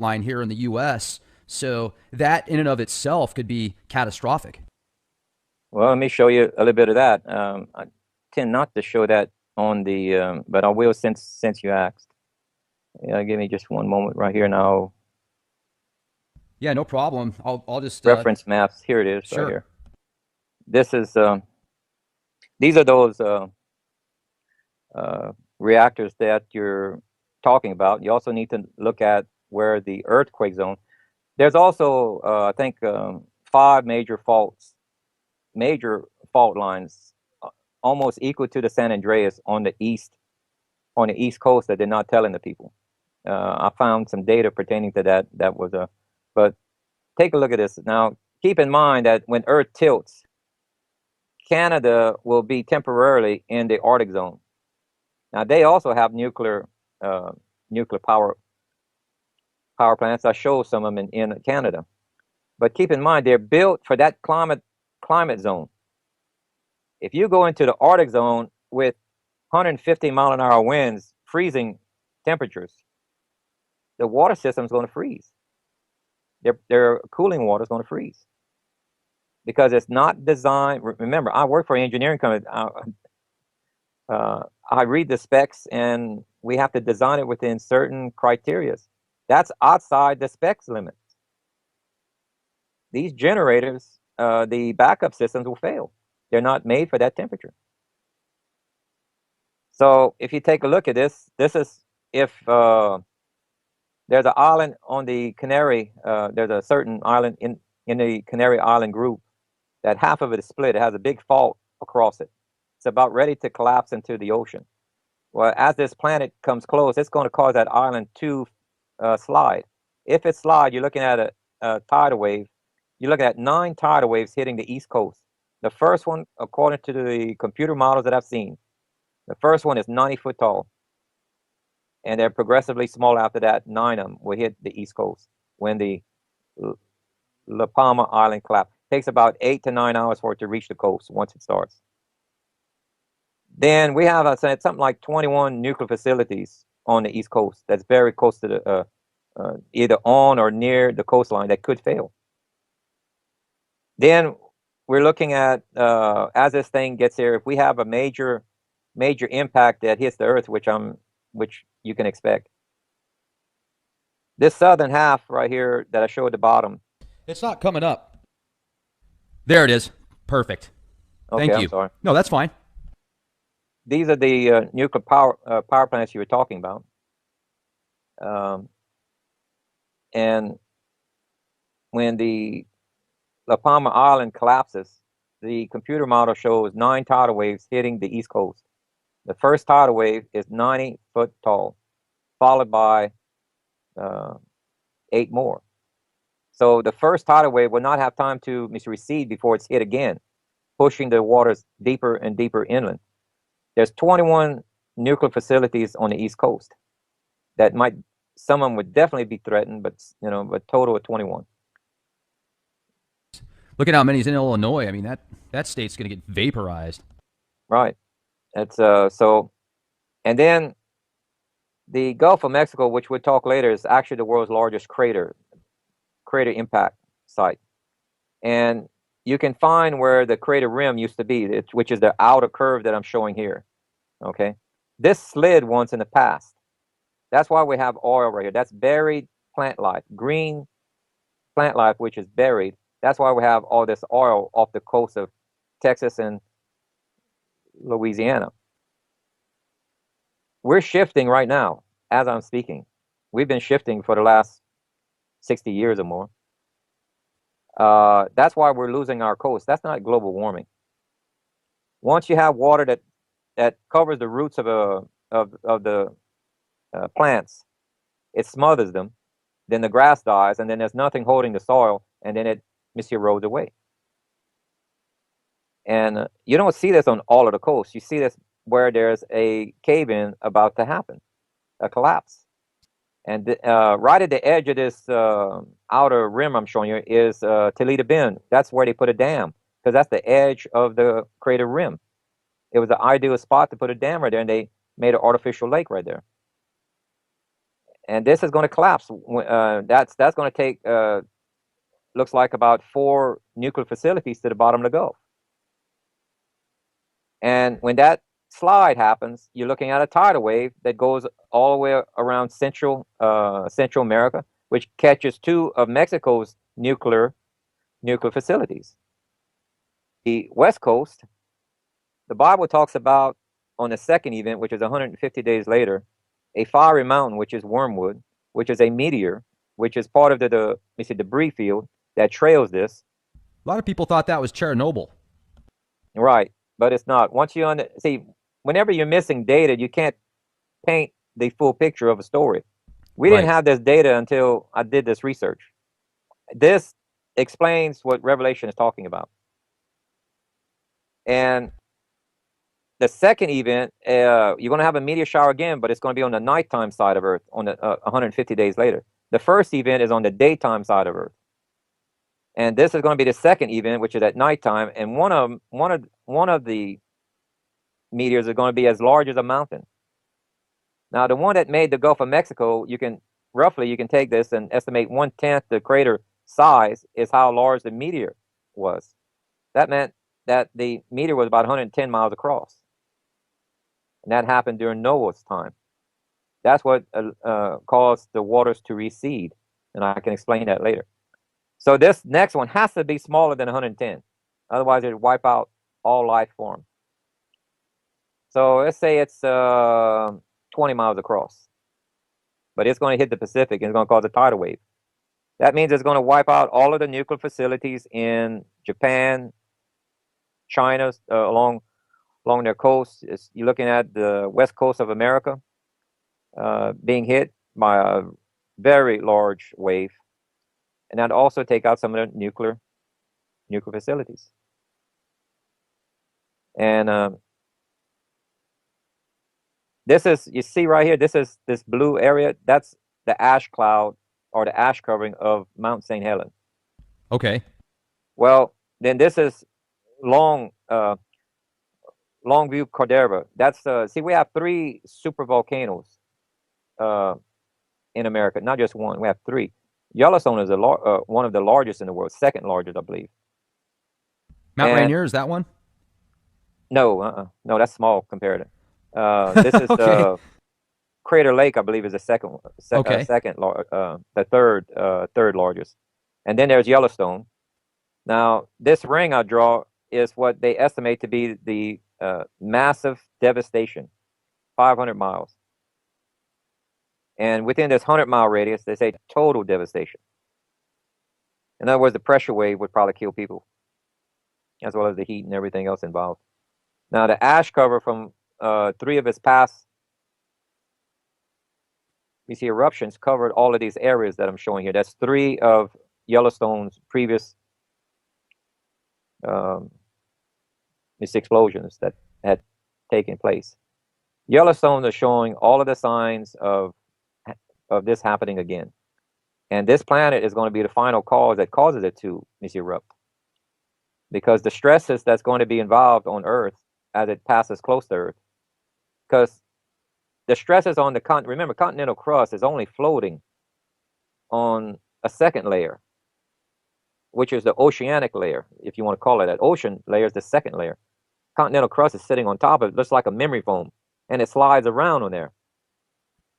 line here in the U.S. So that in and of itself could be catastrophic. Well, let me show you a little bit of that. I tend not to show that on the, but I will since you asked. Yeah, give me just one moment right here now. Yeah, no problem. I'll just Reference maps. Here it is, right sure. here. This is these are those reactors that you're talking about. You also need to look at where the earthquake zone. There's also I think 5 major fault lines, almost equal to the San Andreas on the east coast that they're not telling the people. I found some data pertaining to that. That was a, but take a look at this now. Keep in mind that when Earth tilts, Canada will be temporarily in the Arctic zone. Now they also have uh, nuclear power plants. I show some of them in Canada, but keep in mind they're built for that climate zone. If you go into the Arctic zone with 150-mile-an-hour winds, freezing temperatures, the water system is going to freeze. Their cooling water is going to freeze because it's not designed. Remember, I work for an engineering company. I read the specs, and we have to design it within certain criteria. That's outside the specs limits. These generators, the backup systems will fail. They're not made for that temperature. So if you take a look at this, this is if there's an island on the Canary, there's a certain island in the Canary Island group that half of it is split. It has a big fault across it. It's about ready to collapse into the ocean. Well, as this planet comes close, it's going to cause that island to slide. If it slides, you're looking at a tidal wave. You're looking at 9 tidal waves hitting the East Coast. The first one, according to the computer models that I've seen, the first one is 90 foot tall. And they're progressively small after that. 9 of them will hit the East Coast when the La Palma Island collapse. It takes about 8 to 9 hours for it to reach the coast once it starts. Then we have, I said, something like 21 nuclear facilities on the East Coast that's very close to the either on or near the coastline that could fail. Then we're looking at as this thing gets here, if we have a major impact that hits the Earth, which you can expect. This southern half right here that I showed at the bottom. It's not coming up. There it is. Perfect. Okay, Thank I'm you. sorry. No, that's fine. These are the nuclear power plants you were talking about. And when the La Palma Island collapses, the computer model shows 9 tidal waves hitting the East Coast. The first tidal wave is 90 foot tall, followed by 8 more. So the first tidal wave will not have time to recede before it's hit again, pushing the waters deeper and deeper inland. There's 21 nuclear facilities on the East Coast that some of them would definitely be threatened, but total of 21. Look at how many is in Illinois. I mean, that state's going to get vaporized. Right. That's so, and then the Gulf of Mexico, which we'll talk later, is actually the world's largest crater impact site, and you can find where the crater rim used to be, which is the outer curve that I'm showing here. Okay, this slid once in the past. That's why we have oil right here. That's buried plant life, green plant life, which is buried. That's why we have all this oil off the coast of Texas and Louisiana. We're shifting right now as I'm speaking. We've been shifting for the last 60 years or more. That's why we're losing our coast. That's not global warming. Once you have water that covers the roots of the plants, it smothers them. Then the grass dies, and then there's nothing holding the soil, and then it erodes away. And you don't see this on all of the coast. You see this where there's a cave-in about to happen, a collapse. And right at the edge of this outer rim I'm showing you is Toledo Bend. That's where they put a dam, because that's the edge of the crater rim. It was the ideal spot to put a dam right there, and they made an artificial lake right there. and this is going to collapse. That's going to take looks like about 4 nuclear facilities to the bottom of the Gulf. And when that slide happens, you're looking at a tidal wave that goes all the way around Central America, which catches 2 of Mexico's nuclear facilities. The West Coast, the Bible talks about on the second event, which is 150 days later, a fiery mountain, which is wormwood, which is a meteor, which is part of the debris field that trails this. A lot of people thought that was Chernobyl. Right, but it's not. Once you see, whenever you're missing data, you can't paint the full picture of a story. We didn't Right. have this data until I did this research. This explains what Revelation is talking about. And the second event, you're going to have a meteor shower again, but it's going to be on the nighttime side of Earth on the 150 days later. The first event is on the daytime side of Earth, and this is going to be the second event, which is at nighttime. And one of the meteors is going to be as large as a mountain. Now, the one that made the Gulf of Mexico, you can take this and estimate 1/10 the crater size is how large the meteor was. That meant that the meteor was about 110 miles across. And that happened during Noah's time. That's what caused the waters to recede, and I can explain that later. So this next one has to be smaller than 110, otherwise it would wipe out all life form. So let's say it's 20 miles across, but it's going to hit the Pacific and it's going to cause a tidal wave. That means it's going to wipe out all of the nuclear facilities in Japan, China, along their coast. You're looking at the west coast of America being hit by a very large wave, and that also take out some of the nuclear facilities. And this is, you see right here, this is this blue area. That's the ash cloud or the ash covering of Mount St. Helens. Okay. Well, then this is Longview Caldera. That's see, we have 3 super volcanoes in America, not just one. We have 3. Yellowstone is one of the largest in the world, second largest, I believe. Mount And Rainier, is that one? no, that's small compared to. This is Okay. Crater Lake, I believe, is the second, Okay. the third largest, and then there's Yellowstone. Now, this ring I draw is what they estimate to be the massive devastation, 500 miles, and within this 100-mile radius, they say total devastation. In other words, the pressure wave would probably kill people, as well as the heat and everything else involved. Now, the ash cover from 3 of its past, you see, eruptions covered all of these areas that I'm showing here. That's 3 of Yellowstone's previous explosions that had taken place. Yellowstone is showing all of the signs of this happening again. And this planet is going to be the final cause that causes it to erupt. Because the stresses that's going to be involved on Earth as it passes close to Earth. Because the stresses on the remember, continental crust is only floating on a second layer, which is the oceanic layer, if you want to call it that. Ocean layer is the second layer. Continental crust is sitting on top of it, looks like a memory foam, and it slides around on there.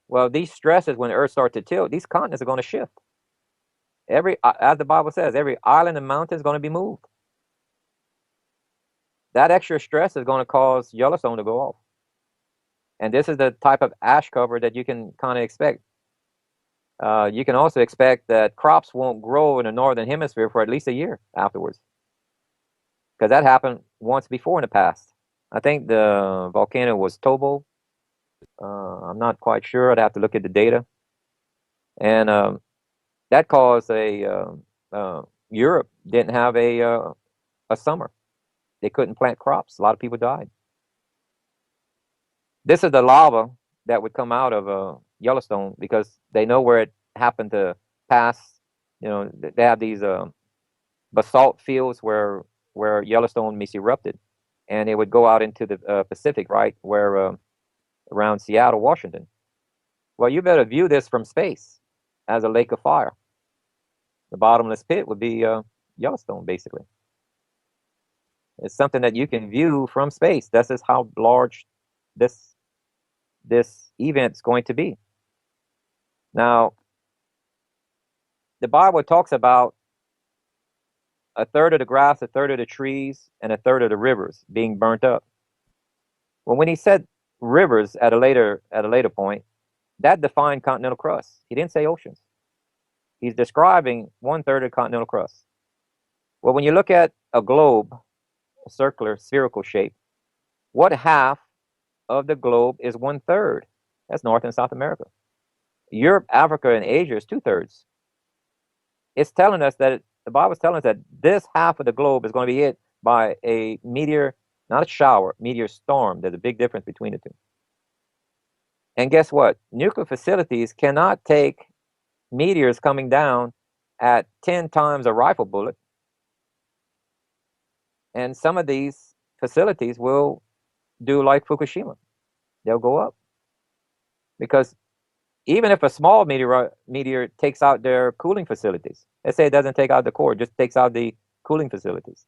Well, these stresses, when the Earth starts to tilt, these continents are going to shift. As the Bible says, every island and mountain is going to be moved. That extra stress is going to cause Yellowstone to go off. And this is the type of ash cover that you can kind of expect. You can also expect that crops won't grow in the northern hemisphere for at least a year afterwards, because that happened once before in the past. I think the volcano was Tobo. I'm not quite sure. I'd have to look at the data. And that caused Europe didn't have a summer. They couldn't plant crops. A lot of people died. This is the lava that would come out of Yellowstone, because they know where it happened to pass. They have these basalt fields where Yellowstone erupted, and it would go out into the Pacific, right where around Seattle, Washington. Well, you better view this from space as a lake of fire. The bottomless pit would be Yellowstone, basically. It's something that you can view from space. That's just how large this this event's going to be. Now, the Bible talks about a third of the grass, a third of the trees, and a third of the rivers being burnt up. Well, when he said rivers at a later point, that defined continental crust. He didn't say oceans. He's describing one third of the continental crust. Well, when you look at a globe, a circular, spherical shape, what half of the globe is one third? That's North and South America. Europe, Africa, and Asia is two thirds. It's telling us that the Bible's telling us that this half of the globe is going to be hit by a meteor, not a shower, meteor storm. There's a big difference between the two. And guess what? Nuclear facilities cannot take meteors coming down at 10 times a rifle bullet. And some of these facilities will do like Fukushima. They'll go up. Because even if a small meteor takes out their cooling facilities, let's say it doesn't take out the core, just takes out the cooling facilities,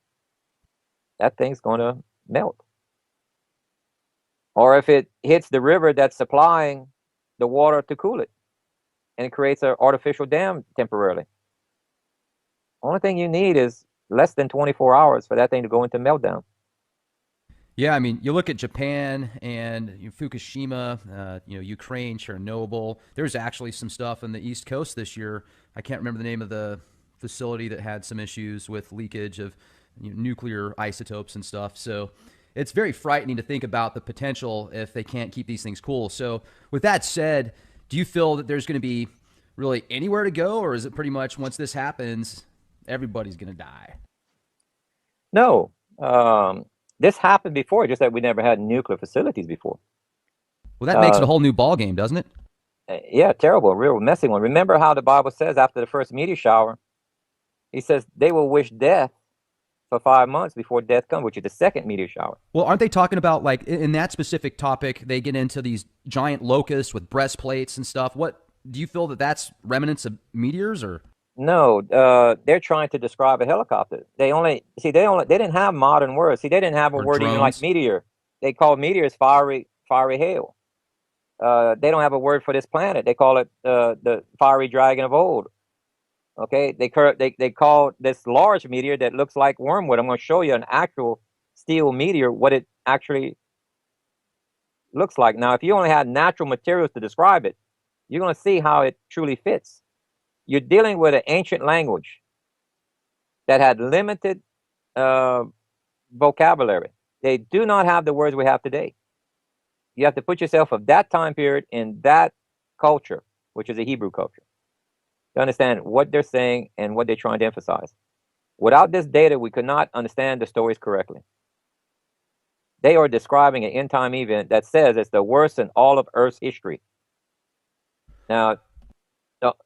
that thing's going to melt. Or if it hits the river that's supplying the water to cool it, and it creates an artificial dam temporarily. Only thing you need is less than 24 hours for that thing to go into meltdown. Yeah, I mean, you look at Japan and Fukushima, Ukraine, Chernobyl. There's actually some stuff on the East Coast this year. I can't remember the name of the facility that had some issues with leakage of nuclear isotopes and stuff. So it's very frightening to think about the potential if they can't keep these things cool. So with that said, do you feel that there's going to be really anywhere to go, or is it pretty much once this happens, everybody's going to die? No. This happened before, just that we never had nuclear facilities before. Well, that makes it a whole new ball game, doesn't it? Yeah, terrible, real messy one. Remember how the Bible says after the first meteor shower, he says they will wish death for 5 months before death comes, which is the second meteor shower. Well, aren't they talking about, like, in that specific topic, they get into these giant locusts with breastplates and stuff? What do you feel that that's remnants of meteors, or? No, they're trying to describe a helicopter. They didn't have modern words. See, they didn't have a Or word even like drones? meteor. They call meteors fiery hail. They don't have a word for this planet. They call it the fiery dragon of old. Okay, they call this large meteor that looks like wormwood. I'm going to show you an actual steel meteor, what it actually looks like. Now, if you only had natural materials to describe it, you're going to see how it truly fits. You're dealing with an ancient language that had limited vocabulary. They do not have the words we have today. You have to put yourself of that time period in that culture, which is a Hebrew culture, to understand what they're saying and what they're trying to emphasize. Without this data, we could not understand the stories correctly. They are describing an end-time event that says it's the worst in all of Earth's history. Now,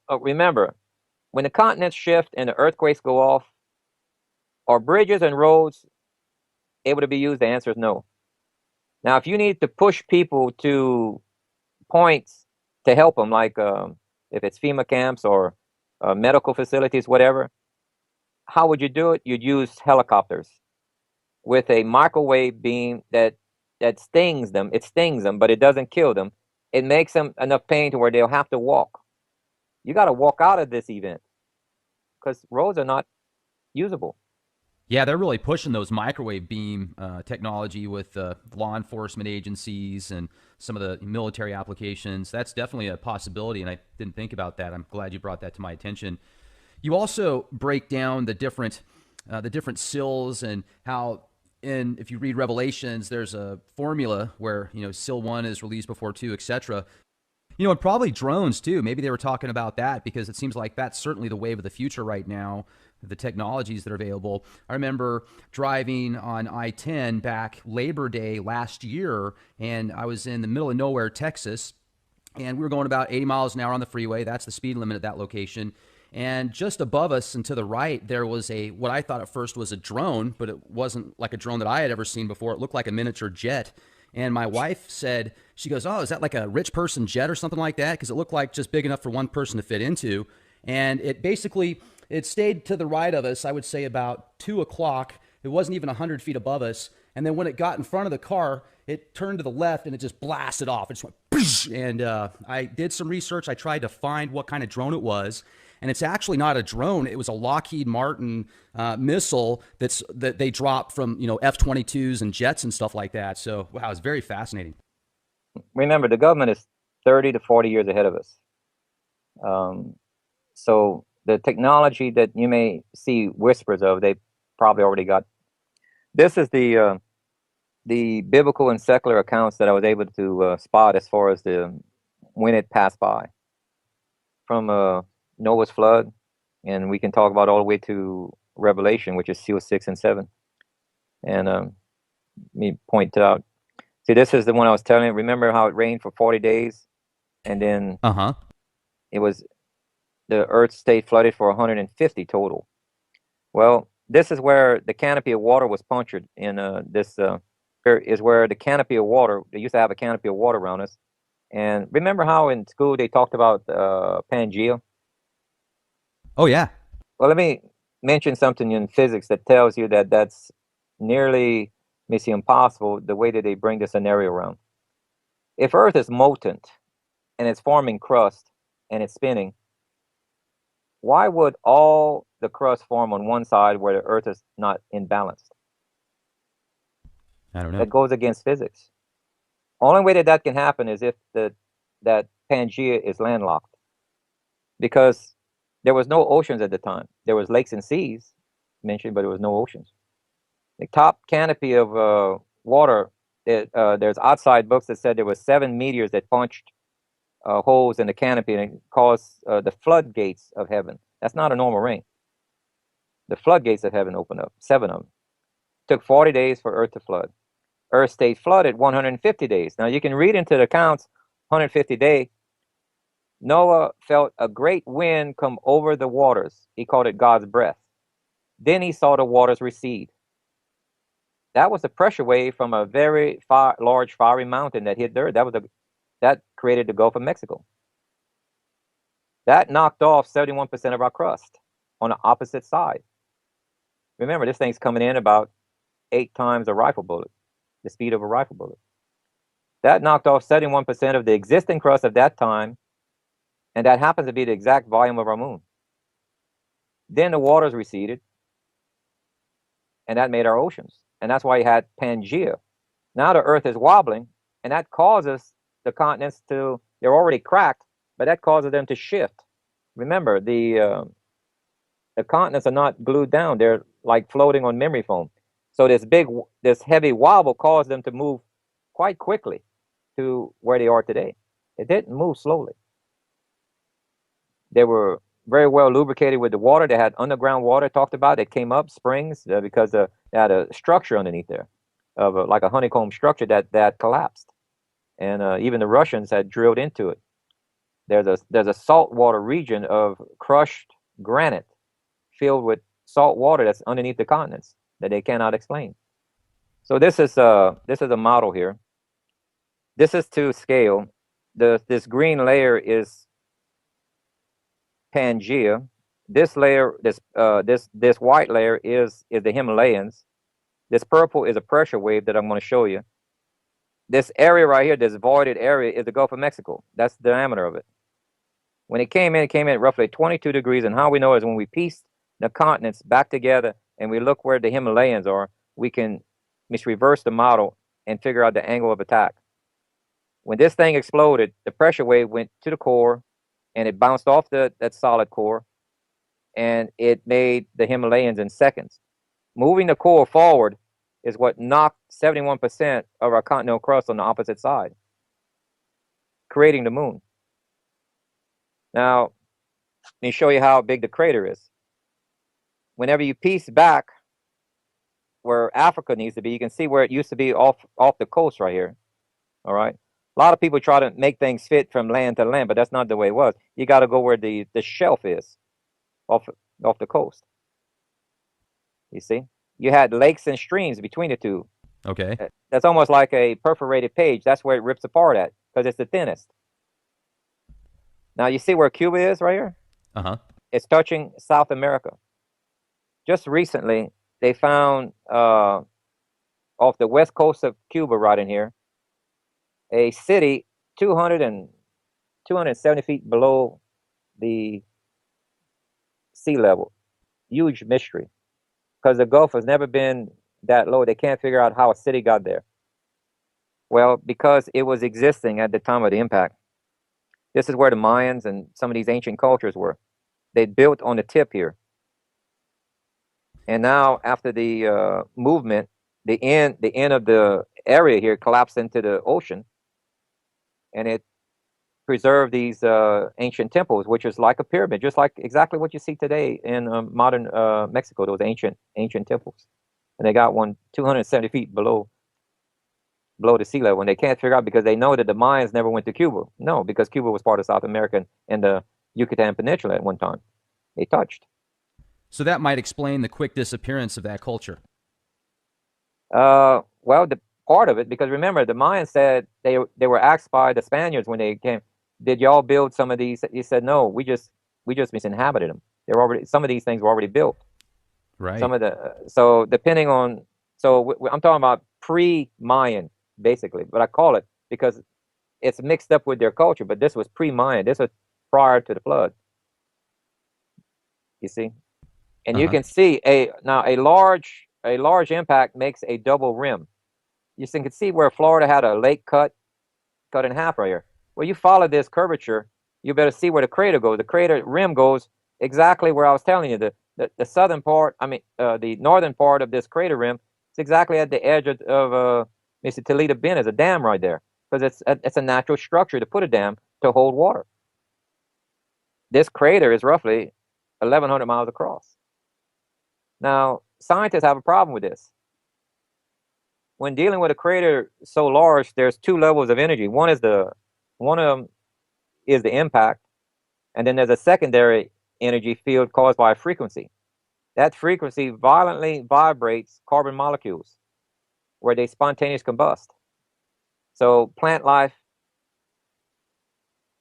remember, when the continents shift and the earthquakes go off, are bridges and roads able to be used? The answer is no. Now, if you need to push people to points to help them, like if it's FEMA camps or medical facilities, whatever, how would you do it? You'd use helicopters with a microwave beam that stings them. It stings them, but it doesn't kill them. It makes them enough pain to where they'll have to walk. You got to walk out of this event because roads are not usable. Yeah, they're really pushing those microwave beam technology with law enforcement agencies and some of the military applications. That's definitely a possibility, and I didn't think about that. I'm glad you brought that to my attention. You also break down the different sills and how, if you read Revelations, there's a formula where sill 1 is released before 2, etc. And probably drones too. Maybe they were talking about that because it seems like that's certainly the wave of the future right now, the technologies that are available. I remember driving on I-10 back Labor Day last year, and I was in the middle of nowhere, Texas, and we were going about 80 miles an hour on the freeway. That's the speed limit at that location. And just above us and to the right, there was what I thought at first was a drone, but it wasn't like a drone that I had ever seen before. It looked like a miniature jet. And my wife said, she goes, "Oh, is that like a rich person jet or something like that?" Because it looked like just big enough for one person to fit into. And it basically, it stayed to the right of us, I would say about 2 o'clock. It wasn't even 100 feet above us. And then when it got in front of the car, it turned to the left and it just blasted off. It just went, and I did some research. I tried to find what kind of drone it was, and it's actually not a drone. It was a Lockheed Martin missile that they dropped from F-22s and jets and stuff like that. So wow, it's very fascinating. Remember, the government is 30 to 40 years ahead of us. Um, so the technology that you may see whispers of, they probably already got. This is the biblical and secular accounts that I was able to spot as far as the when it passed by from Noah's flood, and we can talk about all the way to Revelation, which is seal 6 and 7. And let me point out. See, this is the one I was telling you. Remember how it rained for 40 days, and then Uh huh. it was the earth stayed flooded for 150 total. Well, this is where the canopy of water was punctured in this. Here is where the canopy of water. They used to have a canopy of water around us. And remember how in school they talked about Pangea? Oh yeah. Well, let me mention something in physics that tells you that that's nearly mission impossible the way that they bring the scenario around. If Earth is molten and it's forming crust and it's spinning, why would all the crust form on one side where the Earth is not in balance? I don't know. That goes against physics. Only way that that can happen is if that Pangea is landlocked, because there was no oceans at the time. There was lakes and seas mentioned, but there was no oceans. The top canopy of water. There's outside books that said there was 7 meteors that punched holes in the canopy and it caused the floodgates of heaven. That's not a normal rain. The floodgates of heaven opened up, 7 of them. It took 40 days for Earth to flood. Earth stayed flooded 150 days. Now you can read into the accounts, 150 days. Noah felt a great wind come over the waters. He called it God's breath. Then he saw the waters recede. That was the pressure wave from a very large fiery mountain that hit the earth. That created the Gulf of Mexico. That knocked off 71% of our crust on the opposite side. Remember, this thing's coming in about 8 times a rifle bullet, the speed of a rifle bullet. That knocked off 71% of the existing crust of that time, and that happens to be the exact volume of our moon. Then the waters receded, and that made our oceans. And that's why you had Pangea. Now the Earth is wobbling, and that causes the continents they're already cracked, but that causes them to shift. Remember, the continents are not glued down. They're like floating on memory foam. So this heavy wobble caused them to move quite quickly to where they are today. It didn't move slowly. They were very well lubricated with the water. They had underground water talked about. It came up springs because they had a structure underneath there, of like a honeycomb structure that collapsed, and even the Russians had drilled into it. There's a saltwater region of crushed granite filled with salt water that's underneath the continents that they cannot explain. So this is a model here. This is to scale. This green layer is Pangea. This layer, this white layer is the Himalayas. This purple is a pressure wave that I'm going to show you. This area right here, this voided area, is the Gulf of Mexico. That's the diameter of it. When it came in at roughly 22 degrees. And how we know is when we piece the continents back together and we look where the Himalayas are, we can reverse the model and figure out the angle of attack. When this thing exploded, the pressure wave went to the core and it bounced off that solid core and it made the Himalayas in seconds. Moving the core forward is what knocked 71% of our continental crust on the opposite side, creating the moon. Now, let me show you how big the crater is. Whenever you piece back where Africa needs to be, you can see where it used to be off the coast right here. All right. A lot of people try to make things fit from land to land, but that's not the way it was. You got to go where the shelf is off the coast. You see, you had lakes and streams between the two. Okay. That's almost like a perforated page. That's where it rips apart at because it's the thinnest. Now you see where Cuba is right here? Uh huh. It's touching South America. Just recently, they found off the west coast of Cuba, right in here, a city 200 and 270 feet below the sea level. Huge mystery because the Gulf has never been that low. They can't figure out how a city got there. Well, because it was existing at the time of the impact. This is where the Mayans and some of these ancient cultures were. They built on the tip here. And now, after the movement, the end of the area here collapsed into the ocean, and it preserved these ancient temples, which is like a pyramid, just like exactly what you see today in modern Mexico. Those ancient temples, and they got one 270 feet below the sea level, and they can't figure out because they know that the Mayans never went to Cuba. No, because Cuba was part of South America and the Yucatan Peninsula at one time. They touched. So that might explain the quick disappearance of that culture. Well, the part of it, because remember, the Mayans said they were asked by the Spaniards when they came, did y'all build some of these? He said, no, we just misinhabited them. They're already some of these things were already built. Some Right. of the so depending on I'm talking about pre-Mayan basically, but I call it because it's mixed up with their culture. But this was pre-Mayan. This was prior to the flood. You see, and Uh you huh. can see a large impact makes a double rim. You can see where Florida had a lake cut in half right here. Well, you follow this curvature, you better see where the crater goes. The crater rim goes exactly where I was telling you. The southern part, the northern part of this crater rim, it's exactly at the edge of Mr. Toledo Bend. Is a dam right there because it's a natural structure to put a dam to hold water. This crater is roughly 1,100 miles across. Now, scientists have a problem with this. When dealing with a crater so large, there's two levels of energy. One of them is the impact, and then there's a secondary energy field caused by a frequency. That frequency violently vibrates carbon molecules where they spontaneously combust. So plant life,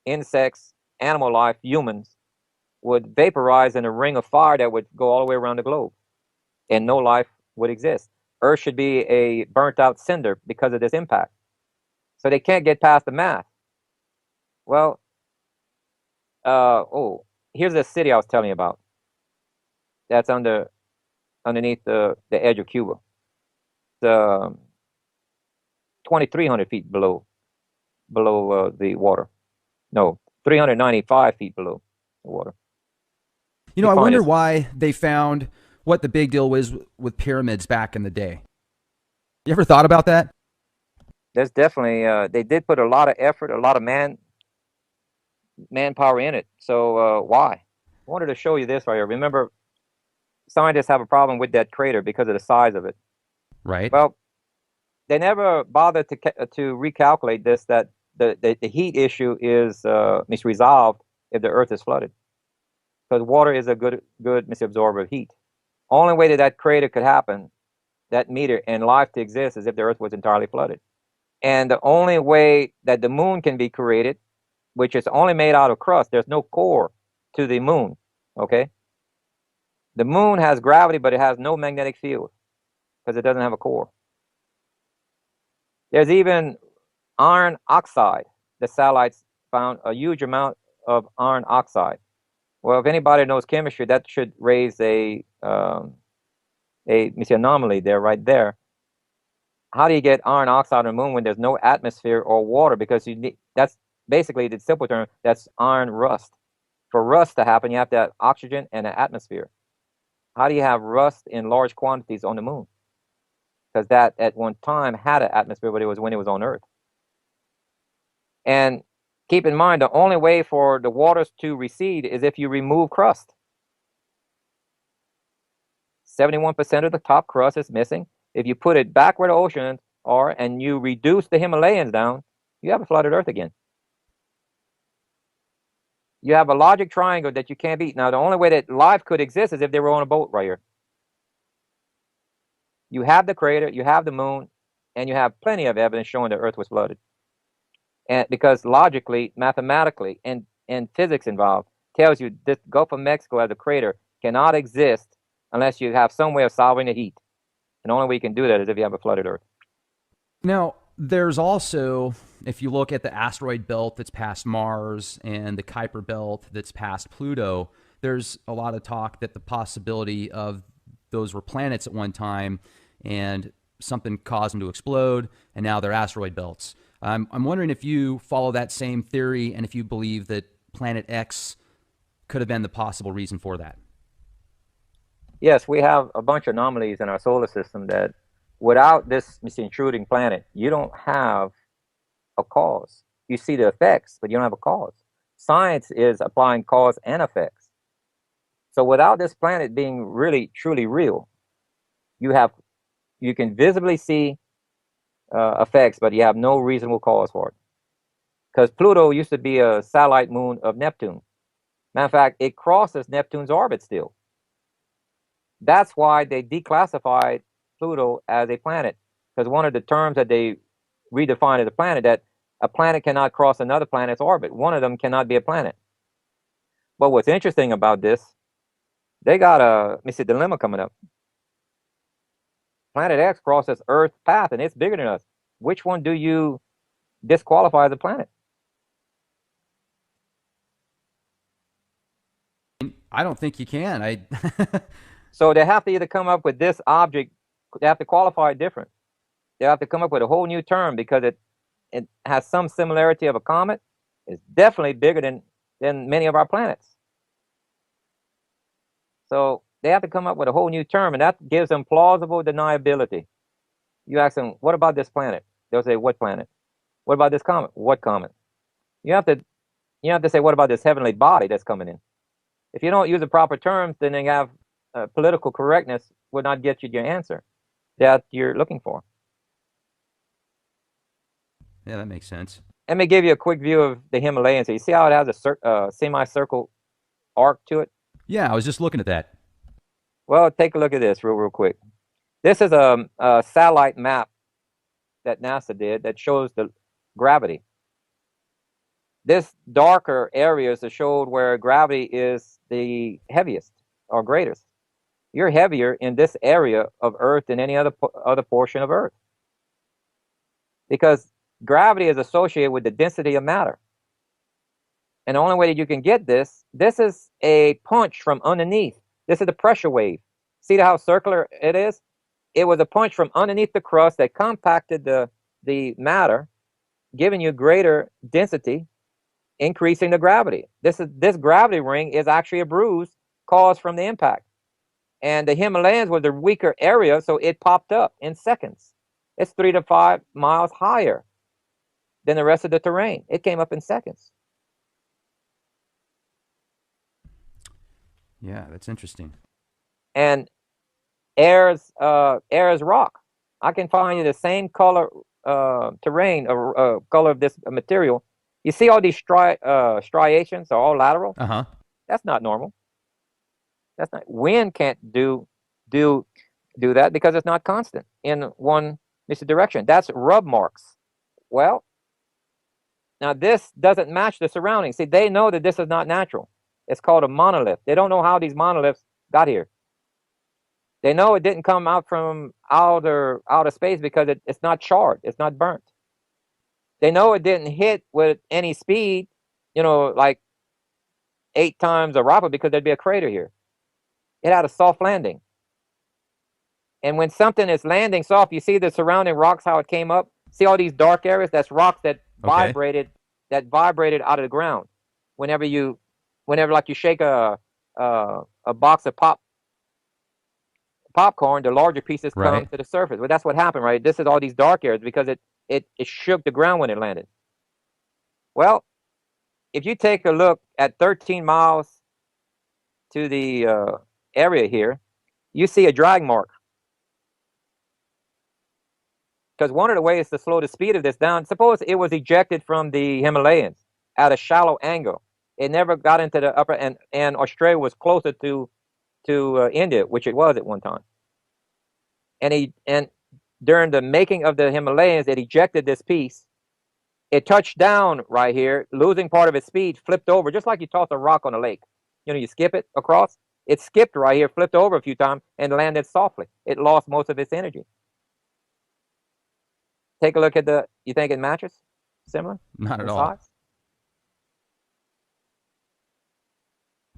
insects, animal life, humans would vaporize in a ring of fire that would go all the way around the globe, and no life would exist. Earth should be a burnt out cinder because of this impact. So they can't get past the math. Well, here's the city I was telling you about. That's underneath the edge of Cuba. It's 2,300 feet below the water. No, 395 feet below the water. You know, You I find wonder this. why they found what the big deal was with pyramids back in the day. You ever thought about that? There's definitely they did put a lot of effort, a lot of manpower in it. So why? I wanted to show you this right here. Remember, scientists have a problem with that crater because of the size of it. Right. Well, they never bothered to recalculate this that the heat issue is resolved if the Earth is flooded because water is a good absorber of heat. Only way that crater could happen, that meter and life to exist, is if the Earth was entirely flooded. And the only way that the moon can be created, which is only made out of crust, there's no core to the moon. Okay, the moon has gravity, but it has no magnetic field because it doesn't have a core. There's even iron oxide. The satellites found a huge amount of iron oxide. Well, if anybody knows chemistry, that should raise a anomaly there, right there. How do you get iron oxide on the moon when there's no atmosphere or water? Because that's basically the simple term. That's iron rust. For rust to happen, you have to have oxygen and an atmosphere. How do you have rust in large quantities on the moon? Because that at one time had an atmosphere, but it was when it was on Earth. And keep in mind, the only way for the waters to recede is if you remove crust. 71% of the top crust is missing. If you put it back where the oceans are and you reduce the Himalayas down, you have a flooded Earth again. You have a logic triangle that you can't beat. Now, the only way that life could exist is if they were on a boat right here. You have the crater, you have the moon, and you have plenty of evidence showing the Earth was flooded. And because logically, mathematically, and physics involved tells you this Gulf of Mexico as a crater cannot exist unless you have some way of solving the heat. And the only way you can do that is if you have a flooded Earth. Now, there's also, if you look at the asteroid belt that's past Mars and the Kuiper belt that's past Pluto, there's a lot of talk that the possibility of those were planets at one time and something caused them to explode, and now they're asteroid belts. I'm wondering if you follow that same theory and if you believe that Planet X could have been the possible reason for that. Yes, we have a bunch of anomalies in our solar system that without this intruding planet, you don't have a cause. You see the effects, but you don't have a cause. Science is applying cause and effects. So without this planet being really, truly real, you can visibly see effects, but you have no reasonable cause for it. Because Pluto used to be a satellite moon of Neptune. Matter of fact, it crosses Neptune's orbit still. That's why they declassified Pluto as a planet. Because one of the terms that they redefined as a planet, that a planet cannot cross another planet's orbit. One of them cannot be a planet. But what's interesting about this, they got a dilemma coming up. Planet X crosses Earth's path, and it's bigger than us. Which one do you disqualify as a planet? I don't think you can. So they have to either come up with this object, they have to qualify it different. They have to come up with a whole new term because it has some similarity of a comet. It's definitely bigger than many of our planets. So they have to come up with a whole new term, and that gives them plausible deniability. You ask them, what about this planet? They'll say, what planet? What about this comet? What comet? You have to say, what about this heavenly body that's coming in? If you don't use the proper terms, then they have political correctness will not get you your answer that you're looking for. Yeah, that makes sense. Let me give you a quick view of the Himalayas. So you see how it has a semicircle arc to it? Yeah, I was just looking at that. Well, take a look at this real quick. This is a satellite map that NASA did that shows the gravity. This darker areas that showed where gravity is the heaviest or greatest. You're heavier in this area of Earth than any other portion of Earth. Because gravity is associated with the density of matter. And the only way that you can get this is a punch from underneath. This is the pressure wave. See how circular it is? It was a punch from underneath the crust that compacted the matter, giving you greater density, increasing the gravity. This gravity ring is actually a bruise caused from the impact. And the Himalayas was the weaker area, so it popped up in seconds. It's 3 to 5 miles higher than the rest of the terrain. It came up in seconds. Yeah, that's interesting. And air is rock. I can find you the same color terrain, color of this material. You see all these striations are all lateral? Uh-huh. That's not normal. That's not. Wind can't do that because it's not constant in one direction. That's rub marks. Well, now this doesn't match the surroundings. See, they know that this is not natural. It's called a monolith. They don't know how these monoliths got here. They know it didn't come out from outer space because it's not charred. It's not burnt. They know it didn't hit with any speed, like 8 times a rocket because there'd be a crater here. It had a soft landing. And when something is landing soft, you see the surrounding rocks, how it came up. See all these dark areas? That's rocks that vibrated out of the ground. Whenever like you shake a box of popcorn, the larger pieces come to the surface. Well, that's what happened, right? This is all these dark areas because it shook the ground when it landed. Well, if you take a look at 13 miles to the area here, you see a drag mark. Because one of the ways to slow the speed of this down, suppose it was ejected from the Himalayas at a shallow angle. It never got into the upper, and Australia was closer to India, which it was at one time. And during the making of the Himalayas, it ejected this piece. It touched down right here, losing part of its speed, flipped over, just like you toss a rock on a lake. You know, you skip it across. It skipped right here, flipped over a few times, and landed softly. It lost most of its energy. Take a look at the. You think it matches? Similar Not in at all.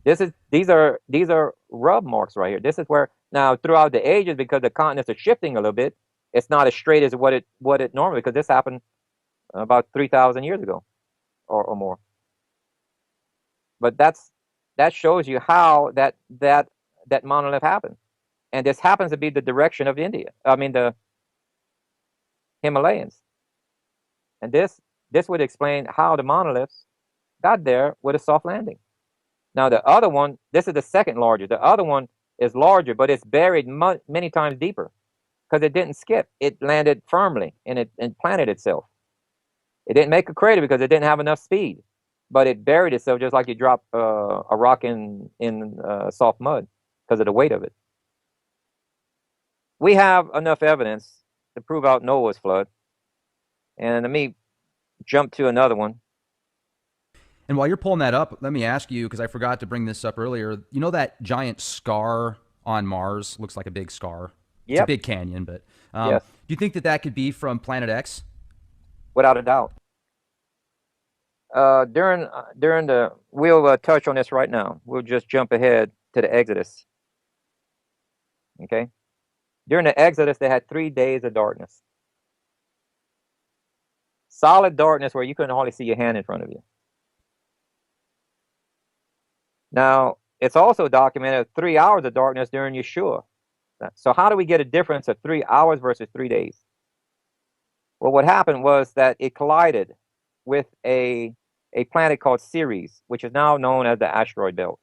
size. These are rub marks right here. This is where now throughout the ages, because the continents are shifting a little bit, it's not as straight as what it normally, because this happened about 3,000 years ago or more. But that shows you how that monolith happened, and this happens to be the direction of India. I mean the Himalayas, and this would explain how the monoliths got there with a soft landing. Now the other one, this is the second largest. The other one is larger, but it's buried many times deeper because it didn't skip. It landed firmly and it planted itself. It didn't make a crater because it didn't have enough speed, but it buried itself just like you drop a rock in soft mud because of the weight of it. We have enough evidence to prove out Noah's flood. And let me jump to another one. And while you're pulling that up, let me ask you, because I forgot to bring this up earlier. You know that giant scar on Mars? Looks like a big scar. It's a Yep. big canyon, but Yes. do you think that that could be from Planet X? Without a doubt. During the we'll touch on this right now. We'll just jump ahead to the Exodus. Okay. During the Exodus, they had 3 days of darkness. Solid darkness where you couldn't hardly see your hand in front of you. Now, it's also documented 3 hours of darkness during Yeshua. So how do we get a difference of 3 hours versus 3 days? Well, what happened was that it collided with a planet called Ceres, which is now known as the asteroid belt.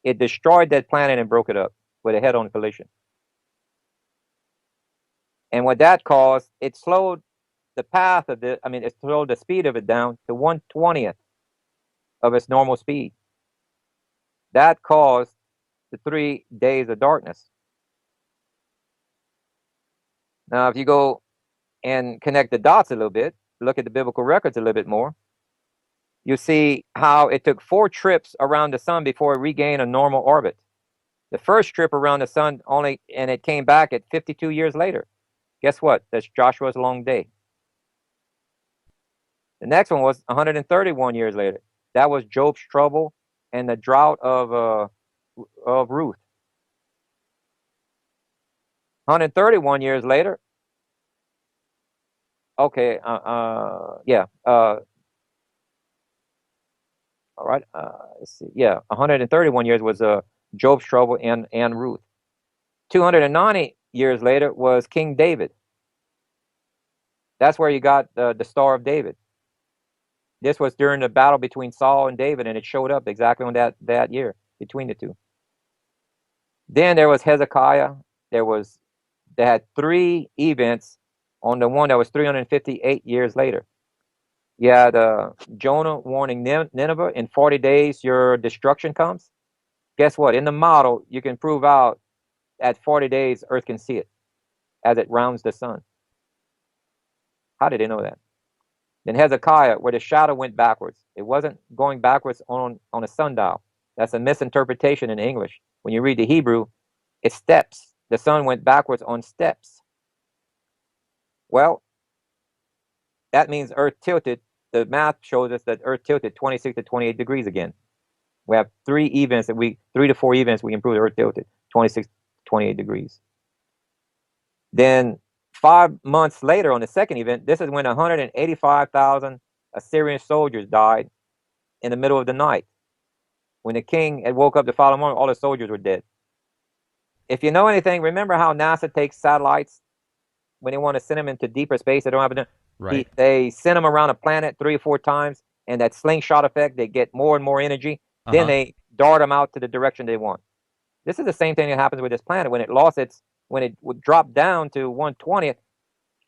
It destroyed that planet and broke it up with a head-on collision. And what that caused, it slowed the path of it slowed the speed of it down to 1/20th of its normal speed. That caused the 3 days of darkness. Now, if you go and connect the dots a little bit, look at the biblical records a little bit more, you see how it took 4 trips around the sun before it regained a normal orbit. The first trip around the sun and it came back at 52 years later. Guess what? That's Joshua's long day. The next one was 131 years later. That was Job's trouble and the drought of Ruth. 131 years later. Okay. Yeah. All right. Let's see. Yeah. 131 years was Job's trouble and Ruth. 290 years later was King David. That's where you got the Star of David. This was during the battle between Saul and David, and it showed up exactly on that year between the two. Then there was Hezekiah. They had 3 events on the one that was 358 years later. You had Jonah warning Nineveh, in 40 days your destruction comes. Guess what? In the model, you can prove out at 40 days Earth can see it as it rounds the sun. How did they know that? Then Hezekiah, where the shadow went backwards. It wasn't going backwards on a sundial. That's a misinterpretation in English. When you read the Hebrew, it's steps. The sun went backwards on steps. Well, that means Earth tilted. The math shows us that Earth tilted 26 to 28 degrees again. We have 3 to 4 events we can prove the Earth tilted 26 to 28 degrees. Then 5 months later on the second event, this is when 185,000 Assyrian soldiers died in the middle of the night. When the king had woke up the following morning, all the soldiers were dead. If you know anything, remember how NASA takes satellites when they want to send them into deeper space? They don't have to. Right. They send them around a planet 3 or 4 times, and that slingshot effect, they get more and more energy. Then they dart them out to the direction they want. This is the same thing that happens with this planet. When it would drop down to 1/20th,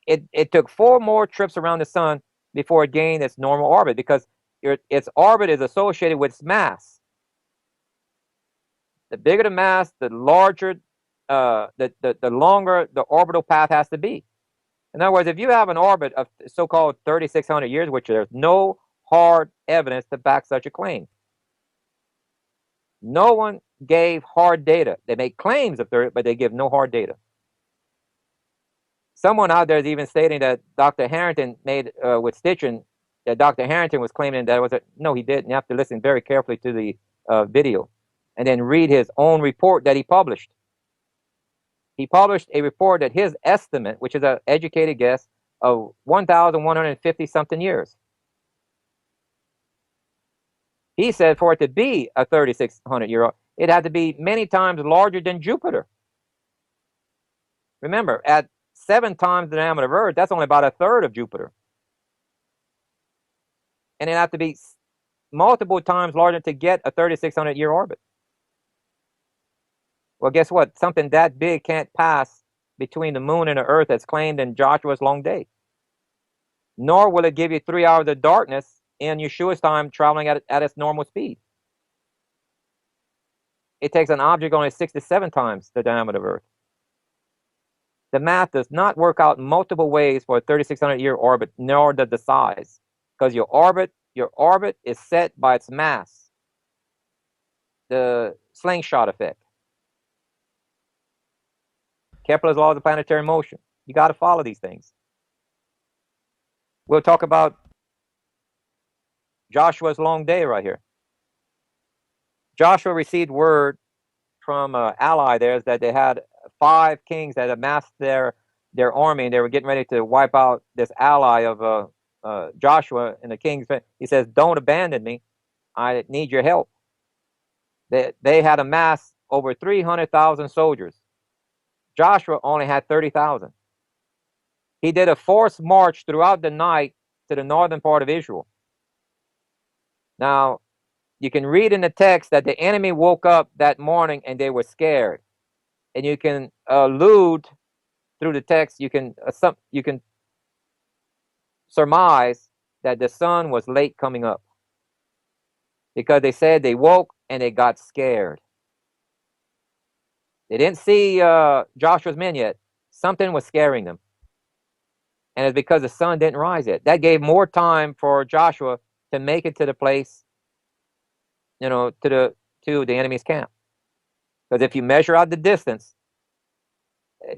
it took 4 more trips around the sun before it gained its normal orbit, because its orbit is associated with its mass. The bigger the mass, the larger, the longer the orbital path has to be. In other words, if you have an orbit of so-called 3,600 years, which there's no hard evidence to back such a claim. No one gave hard data. They make claims of 30, but they give no hard data. Someone out there is even stating that Dr. Harrington made with stitching, that Dr. Harrington was claiming that it was a, no, he didn't. You have to listen very carefully to the video and then read his own report that he published. He published a report that his estimate, which is an educated guess, of 1,150 something years. He said for it to be a 3,600 year old, it had to be many times larger than Jupiter. Remember, at 7 times the diameter of Earth, that's only about a third of Jupiter. And it had to be multiple times larger to get a 3,600 year orbit. Well, guess what? Something that big can't pass between the moon and the Earth as claimed in Joshua's long day. Nor will it give you 3 hours of darkness in Yeshua's time traveling at its normal speed. It takes an object only 6 to 7 times the diameter of Earth. The math does not work out in multiple ways for a 3,600 year orbit, nor does the size, because your orbit is set by its mass, the slingshot effect. Kepler's law of the planetary motion. You got to follow these things. We'll talk about Joshua's long day right here. Joshua received word from an ally theirs that they had 5 kings that amassed their army, and they were getting ready to wipe out this ally of Joshua and the kings. He says, "Don't abandon me. I need your help." They had amassed over 300,000 soldiers. Joshua only had 30,000. He did a forced march throughout the night to the northern part of Israel. Now, you can read in the text that the enemy woke up that morning and they were scared. And you can allude through the text, you can surmise that the sun was late coming up. Because they said they woke and they got scared. They didn't see Joshua's men yet. Something was scaring them. And it's because the sun didn't rise yet. That gave more time for Joshua to make it to the place, to the enemy's camp. Because if you measure out the distance,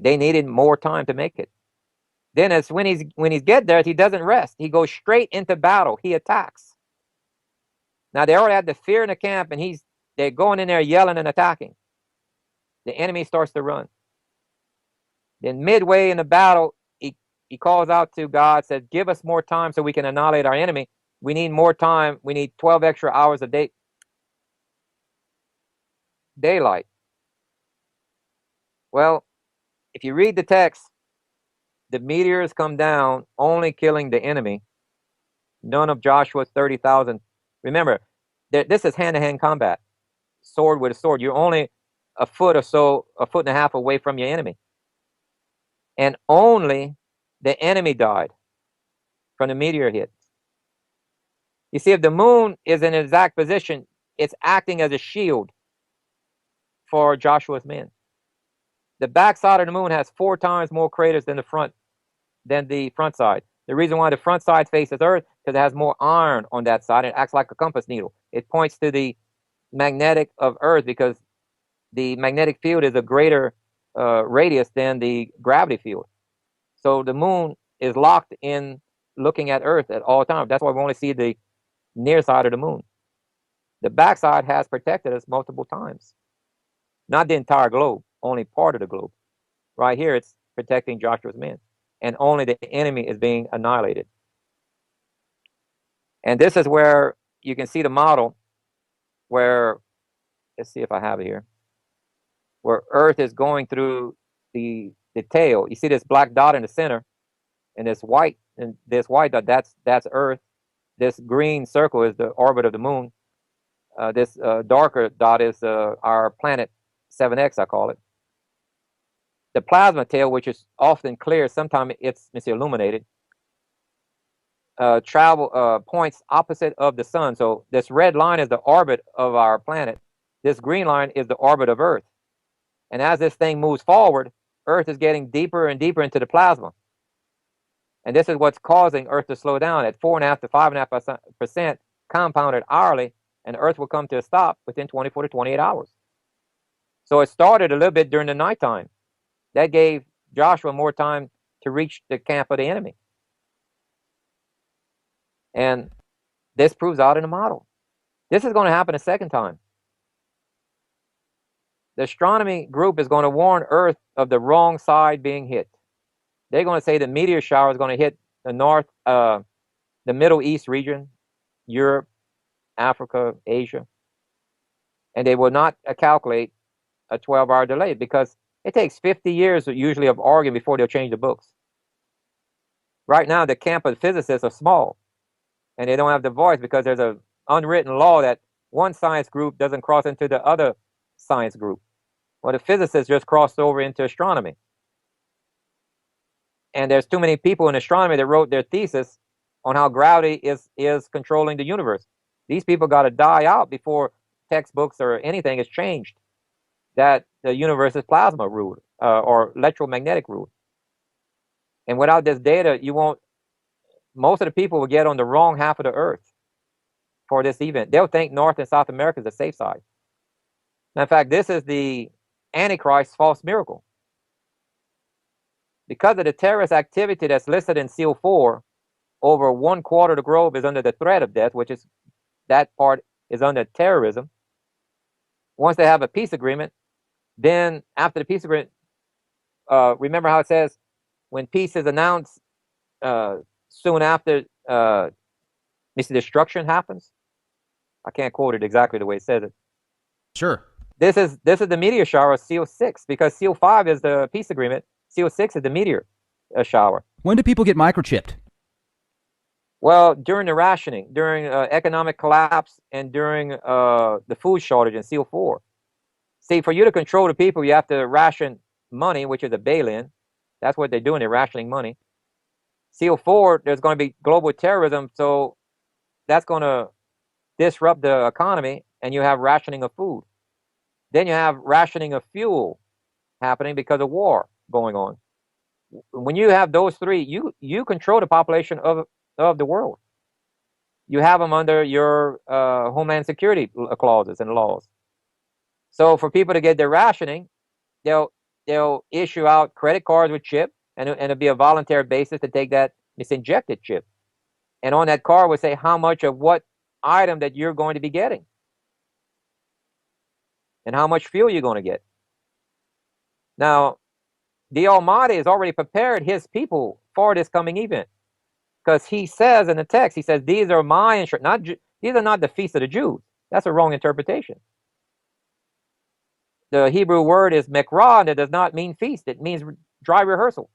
they needed more time to make it. Then as when he's get there, he doesn't rest. He goes straight into battle. He attacks. Now they already had the fear in the camp, and they're going in there yelling and attacking. The enemy starts to run. Then midway in the battle, he calls out to God, says, "Give us more time so we can annihilate our enemy. We need more time. We need 12 extra hours a day, daylight." Well, if you read the text, the meteors come down, only killing the enemy. None of Joshua's 30,000. Remember, this is hand-to-hand combat, sword with a sword. You're only a foot and a half away from your enemy. And only the enemy died from the meteor hit. You see, if the moon is in an exact position, it's acting as a shield for Joshua's men. The backside of the moon has 4 times more craters than the front side. The reason why the front side faces Earth, because it has more iron on that side. It acts like a compass needle. It points to the magnetic of Earth because the magnetic field is a greater radius than the gravity field. So the moon is locked in looking at Earth at all times. That's why we only see the near side of the moon. The backside has protected us multiple times. Not the entire globe, only part of the globe. Right here, it's protecting Joshua's men. And only the enemy is being annihilated. And this is where you can see the model where, let's see if I have it here, where Earth is going through the tail. You see this black dot in the center, and this white dot, that's Earth. This green circle is the orbit of the moon. This darker dot is our planet 7X, I call it. The plasma tail, which is often clear, sometimes it's illuminated, points opposite of the sun. So this red line is the orbit of our planet. This green line is the orbit of Earth. And as this thing moves forward, Earth is getting deeper and deeper into the plasma. And this is what's causing Earth to slow down at 4.5 to 5.5% compounded hourly, and Earth will come to a stop within 24 to 28 hours. So it started a little bit during the nighttime. That gave Joshua more time to reach the camp of the enemy. And this proves out in the model. This is going to happen a second time. The astronomy group is going to warn Earth of the wrong side being hit. They're going to say the meteor shower is going to hit the the Middle East region, Europe, Africa, Asia. And they will not calculate a 12-hour delay because it takes 50 years usually of arguing before they'll change the books. Right now, the camp of physicists are small, and they don't have the voice because there's an unwritten law that one science group doesn't cross into the other science group. Well, the physicists just crossed over into astronomy. And there's too many people in astronomy that wrote their thesis on how gravity is controlling the universe. These people got to die out before textbooks or anything is changed that the universe is plasma ruled or electromagnetic ruled. And without this data, most of the people will get on the wrong half of the earth for this event. They'll think North and South America is the safe side. Now, in fact, this is the Antichrist false miracle. Because of the terrorist activity that's listed in Seal 4, over 1/4 of the globe is under the threat of death, which is that part is under terrorism. Once they have a peace agreement, then after the peace agreement, remember how it says when peace is announced, soon after this destruction happens? I can't quote it exactly the way it says it. Sure. This is the meteor shower of Seal 6 because Seal 5 is the peace agreement. Seal 6 is the meteor shower. When do people get microchipped? Well, during the rationing, during economic collapse, and during the food shortage in Seal 4. See, for you to control the people, you have to ration money, which is a bail-in. That's what they're doing. They're rationing money. Seal 4, there's going to be global terrorism, so that's going to disrupt the economy, and you have rationing of food. Then you have rationing of fuel happening because of war going on. When you have those three, you control the population of the world. You have them under your homeland security clauses and laws. So for people to get their rationing, they'll issue out credit cards with chip, and it'll be a voluntary basis to take that misinjected chip. And on that card will say how much of what item that you're going to be getting and how much fuel you're going to get. Now, the Almighty has already prepared his people for this coming event because he says in the text, he says, these are my instructions. These are not the feast of the Jews. That's a wrong interpretation. The Hebrew word is mekra, and it does not mean feast. It means dry rehearsal.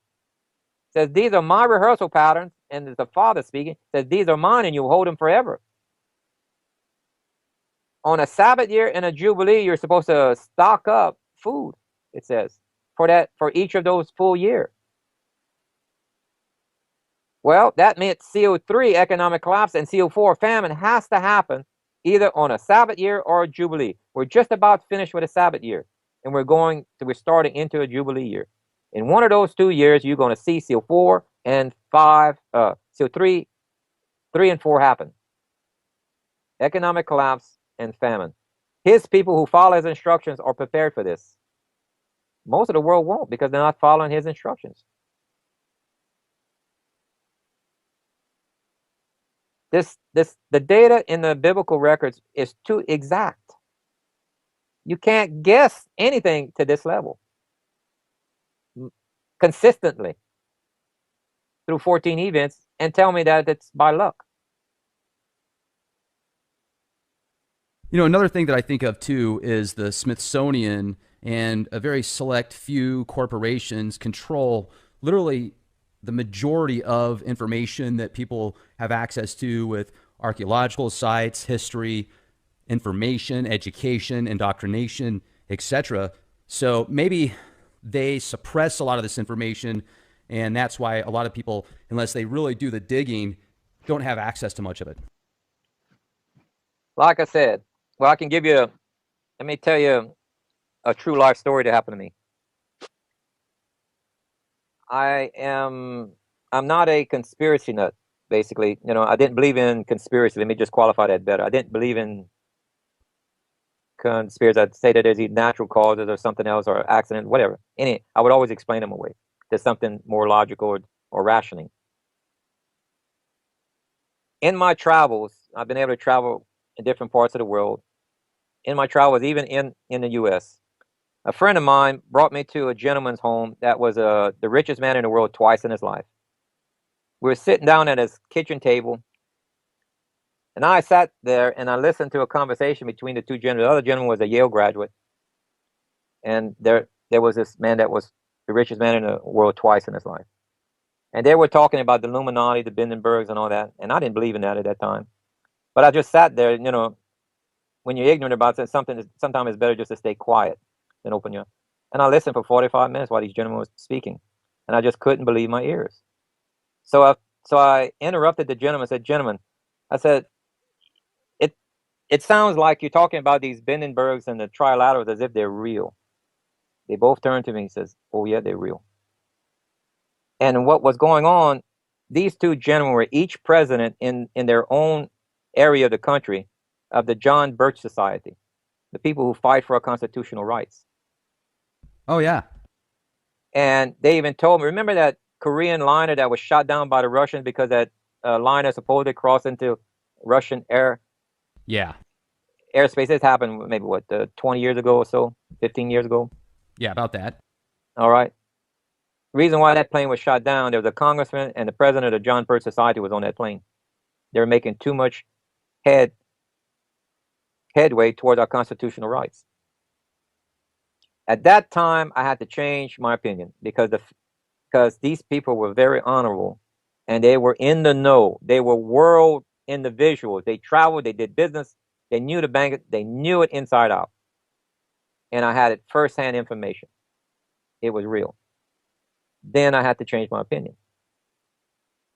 It says, these are my rehearsal patterns, and it's the Father speaking. It says, these are mine, and you'll hold them forever. On a Sabbath year and a Jubilee, you're supposed to stock up food, it says, for each of those full years. Well, that meant Seal 3, economic collapse, and Seal 4, famine, has to happen either on a Sabbath year or a Jubilee. We're just about finished with a Sabbath year, and we're starting into a Jubilee year. In one of those 2 years, you're going to see Seal 4 and 5, Seal 3 and 4 happen. Economic collapse and famine. His people who follow his instructions are prepared for this. Most of the world won't because they're not following his instructions. The data in the biblical records is too exact. You can't guess anything to this level consistently through 14 events and tell me that it's by luck. You know, another thing that I think of too is the Smithsonian and a very select few corporations control literally the majority of information that people have access to with archaeological sites, history, information, education, indoctrination, etc. So maybe they suppress a lot of this information, and that's why a lot of people, unless they really do the digging, don't have access to much of it. Like I said, well, let me tell you a true life story that happened to me. I am I'm not a conspiracy nut. Basically, I didn't believe in conspiracy. Let me just qualify that better. I didn't believe in conspiracy. I'd say that there's either natural causes or something else or accident, whatever. I would always explain them away. There's something more logical or rationing. In my travels, I've been able to travel in different parts of the world. In my travels, even in the U.S., a friend of mine brought me to a gentleman's home that was the richest man in the world twice in his life. We were sitting down at his kitchen table, and I sat there and I listened to a conversation between the two gentlemen. The other gentleman was a Yale graduate, and there was this man that was the richest man in the world twice in his life. And they were talking about the Illuminati, the Hindenburgs, and all that. And I didn't believe in that at that time. But I just sat there, when you're ignorant about something, sometimes it's better just to stay quiet than open your. And I listened for 45 minutes while these gentlemen were speaking, and I just couldn't believe my ears. So I interrupted the gentleman. And said, "Gentlemen," I said, "it it sounds like you're talking about these Hindenburgs and the trilaterals as if they're real." They both turned to me and says, "Oh yeah, they're real." And what was going on? These two gentlemen were each president in their own area of the country of the John Birch Society, the people who fight for our constitutional rights. Oh yeah. And they even told me, remember that Korean liner that was shot down by the Russians because that liner supposedly crossed into Russian Yeah. airspace? This happened maybe 20 years ago or so, 15 years ago. Yeah, about that. All right. Reason why that plane was shot down, there was a congressman and the president of the John Birch Society was on that plane. They were making too much headway towards our constitutional rights. At that time, I had to change my opinion because these people were very honorable and they were in the know. They were world individuals. They traveled, they did business, they knew the bank, they knew it inside out. And I had it firsthand information. It was real. Then I had to change my opinion.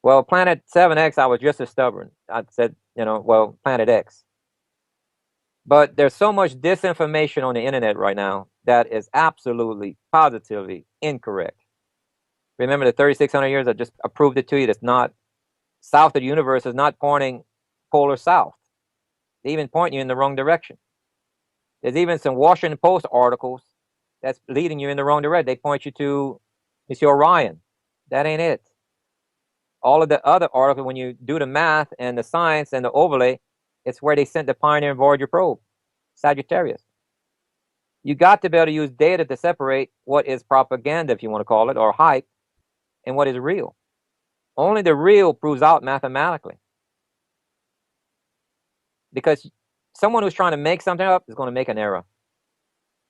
Well, Planet 7X, I was just as stubborn. I said, Planet X. But there's so much disinformation on the internet right now that is absolutely, positively incorrect. Remember the 3,600 years, I just proved it to you. That's not south of the universe is not pointing polar south. They even point you in the wrong direction. There's even some Washington Post articles that's leading you in the wrong direction. They point you to Monsieur Orion. That ain't it. All of the other articles, when you do the math and the science and the overlay, it's where they sent the Pioneer and Voyager probe, Sagittarius. You got to be able to use data to separate what is propaganda, if you want to call it, or hype, and what is real. Only the real proves out mathematically. Because someone who's trying to make something up is going to make an error.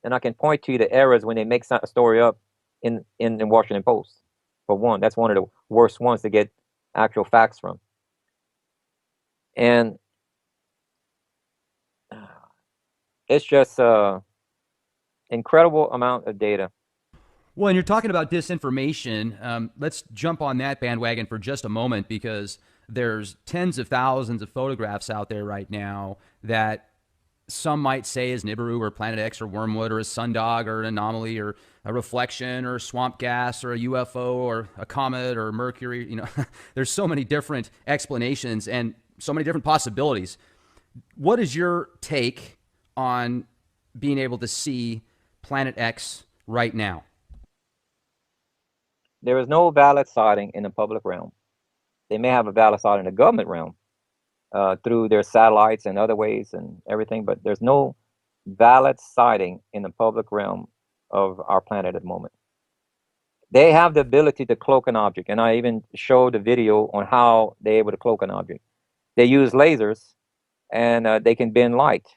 And I can point to you the errors when they make a story up in Washington Post. For one, that's one of the worst ones to get actual facts from. And it's just incredible amount of data. Well, and you're talking about disinformation. Let's jump on that bandwagon for just a moment because there's tens of thousands of photographs out there right now that some might say is Nibiru or Planet X or Wormwood or a sundog or an anomaly or a reflection or swamp gas or a UFO or a comet or Mercury. There's so many different explanations and so many different possibilities. What is your take on being able to see Planet X right now? There is no valid sighting in the public realm. They may have a valid sighting in the government realm through their satellites and other ways and everything, but there's no valid sighting in the public realm of our planet at the moment. They have the ability to cloak an object, and I even showed a video on how they're able to cloak an object. They use lasers, and they can bend light.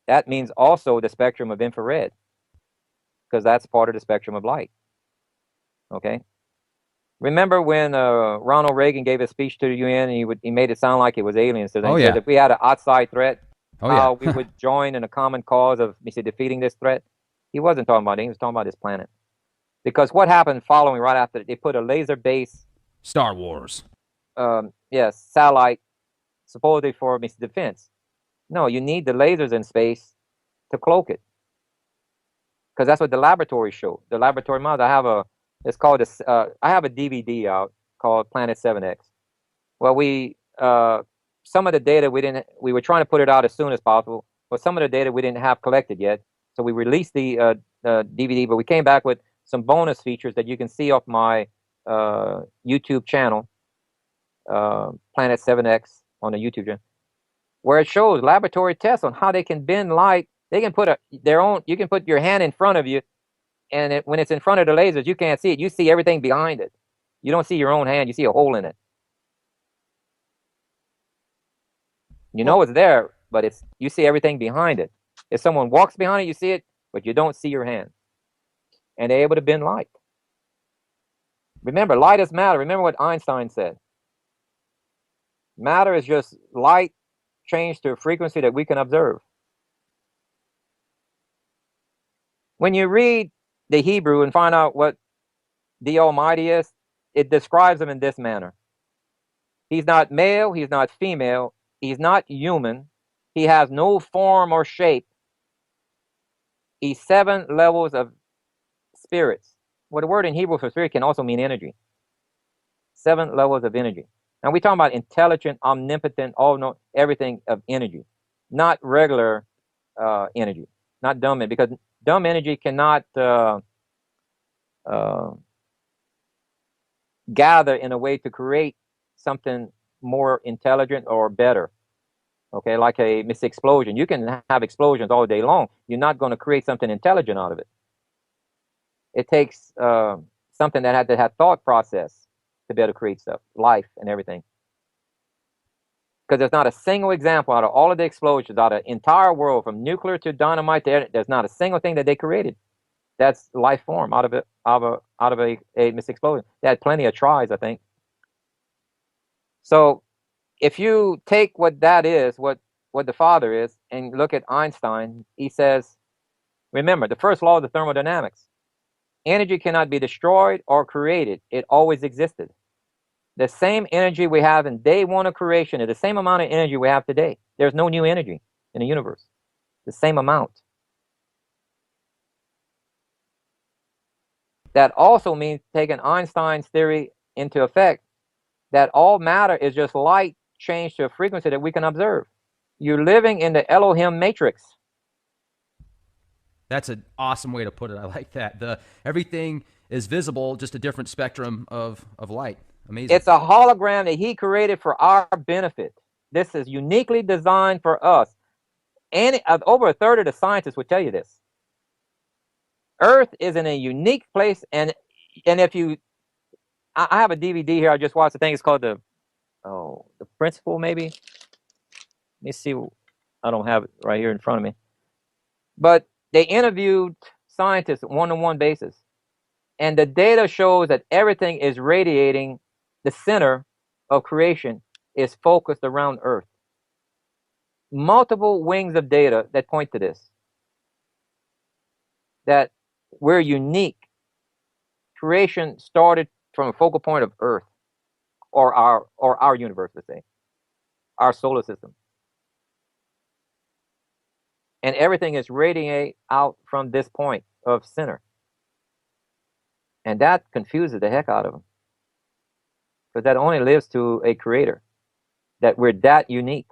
That means also the spectrum of infrared, because that's part of the spectrum of light. Okay? Remember when Ronald Reagan gave a speech to the UN and he made it sound like it was aliens? So he said if we had an outside threat, how we would join in a common cause of defeating this threat? He wasn't talking about it. He was talking about this planet. Because what happened following right after they put a laser base Star Wars. Satellite supposedly for defense. No, you need the lasers in space to cloak it. Because that's what the laboratories show. The laboratory models. It's called this. I have a DVD out. called Planet 7X. Well, some of the data we were trying to put it out as soon as possible, but some of the data we didn't have collected yet. So we released the DVD, but we came back with some bonus features that you can see off my YouTube channel, Planet 7X on the YouTube channel, where it shows laboratory tests on how they can bend light. They can put you can put your hand in front of you, and when it's in front of the lasers, you can't see it. You see everything behind it. You don't see your own hand. You see a hole in it. You know it's there, but you see everything behind it. If someone walks behind it, you see it, but you don't see your hand. And they're able to bend light. Remember, light is matter. Remember what Einstein said. Matter is just light changed to a frequency that we can observe. When you read the Hebrew and find out what the Almighty is, it describes him in this manner. He's not male, he's not female, he's not human, he has no form or shape. He's 7 levels of spirits. Well, the word in Hebrew for spirit can also mean energy. 7 levels of energy. And we're talking about intelligent, omnipotent, all-knowing, everything of energy, not regular energy, not dumb energy, because dumb energy cannot gather in a way to create something more intelligent or better. Okay, like a missed explosion. You can have explosions all day long. You're not going to create something intelligent out of it. It takes something that had to have thought process to be able to create stuff, life and everything. Because there's not a single example out of all of the explosions, out of the entire world, from nuclear to dynamite, there's not a single thing that they created that's life form out of a missed explosion. They had plenty of tries, I think. So if you take what that is, what the Father is, and look at Einstein, he says, remember, the first law of the thermodynamics, energy cannot be destroyed or created. It always existed. The same energy we have in day one of creation is the same amount of energy we have today. There's no new energy in the universe. The same amount. That also means, taking Einstein's theory into effect, that all matter is just light changed to a frequency that we can observe. You're living in the Elohim matrix. That's an awesome way to put it. I like that. Everything is visible, just a different spectrum of light. Amazing. It's a hologram that he created for our benefit. This is uniquely designed for us. And over a third of the scientists would tell you this. Earth is in a unique place, and if you, I have a DVD here. I just watched. I think it's called the Principle, maybe. Let me see. I don't have it right here in front of me. But they interviewed scientists on a one-on-one basis, and the data shows that everything is radiating. The center of creation is focused around Earth. Multiple wings of data that point to this. That we're unique. Creation started from a focal point of Earth, or our universe, let's say, our solar system. And everything is radiate out from this point of center. And that confuses the heck out of them. Because that only lives to a creator. That we're that unique.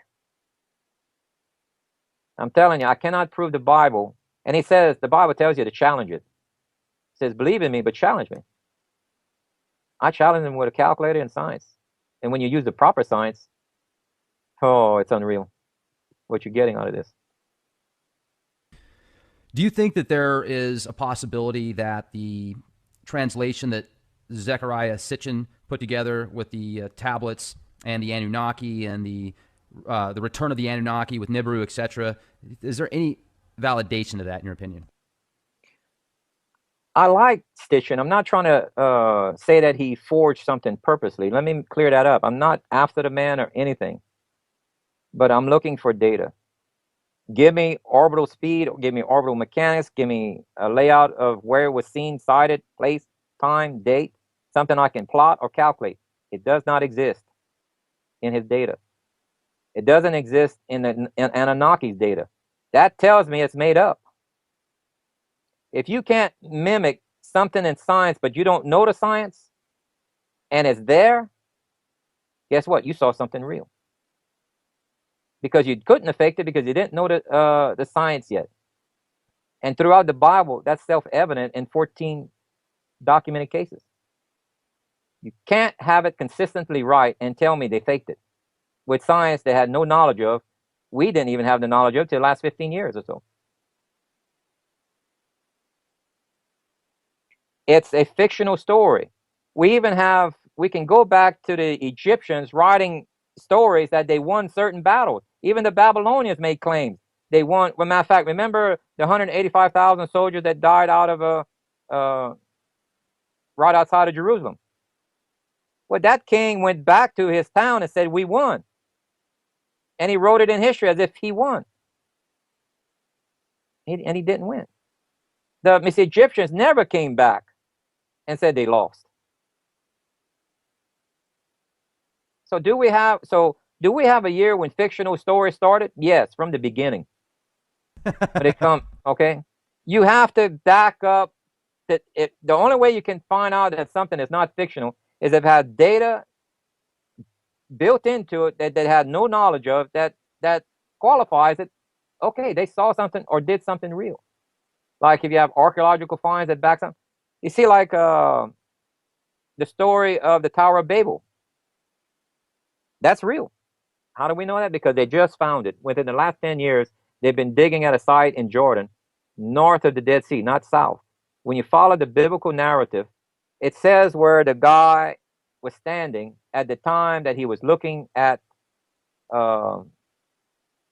I'm telling you, I cannot prove the Bible. And he says, the Bible tells you to challenge it. It says, believe in me, but challenge me. I challenge him with a calculator and science. And when you use the proper science, oh, it's unreal what you're getting out of this. Do you think that there is a possibility that the translation that Zecharia Sitchin put together with the tablets and the Anunnaki and the return of the Anunnaki with Nibiru, etc., is there any validation of that in your opinion? I like Sitchin. I'm not trying to say that he forged something purposely. Let me clear that up. I'm not after the man or anything, but I'm looking for data. Give me orbital speed, give me orbital mechanics, give me a layout of where it was seen, sighted, place, time, date, something I can plot or calculate. It does not exist in his data. It doesn't exist in Anunnaki's data. That tells me it's made up. If you can't mimic something in science, but you don't know the science, and it's there, guess what? You saw something real. Because you couldn't have faked it because you didn't know the science yet. And throughout the Bible, that's self-evident in 14 documented cases. You can't have it consistently right and tell me they faked it. With science they had no knowledge of, we didn't even have the knowledge of till the last 15 years or so. It's a fictional story. We can go back to the Egyptians writing stories that they won certain battles. Even the Babylonians made claims they won. Well, matter of fact, remember the 185,000 soldiers that died out of right outside of Jerusalem? Well, that king went back to his town and said, "We won," and he wrote it in history as if he won, and he didn't win. The Egyptians never came back and said they lost. So do we have a year when fictional stories started? Yes, from the beginning. But it come okay. You have to back up that the only way you can find out that something is not fictional is if it has data built into it that had no knowledge of that qualifies it. Okay, they saw something or did something real. Like if you have archaeological finds that backs up. You see, like the story of the Tower of Babel. That's real. How do we know that? Because they just found it. Within the last 10 years, they've been digging at a site in Jordan, north of the Dead Sea, not south. When you follow the biblical narrative, it says where the guy was standing at the time that he was looking at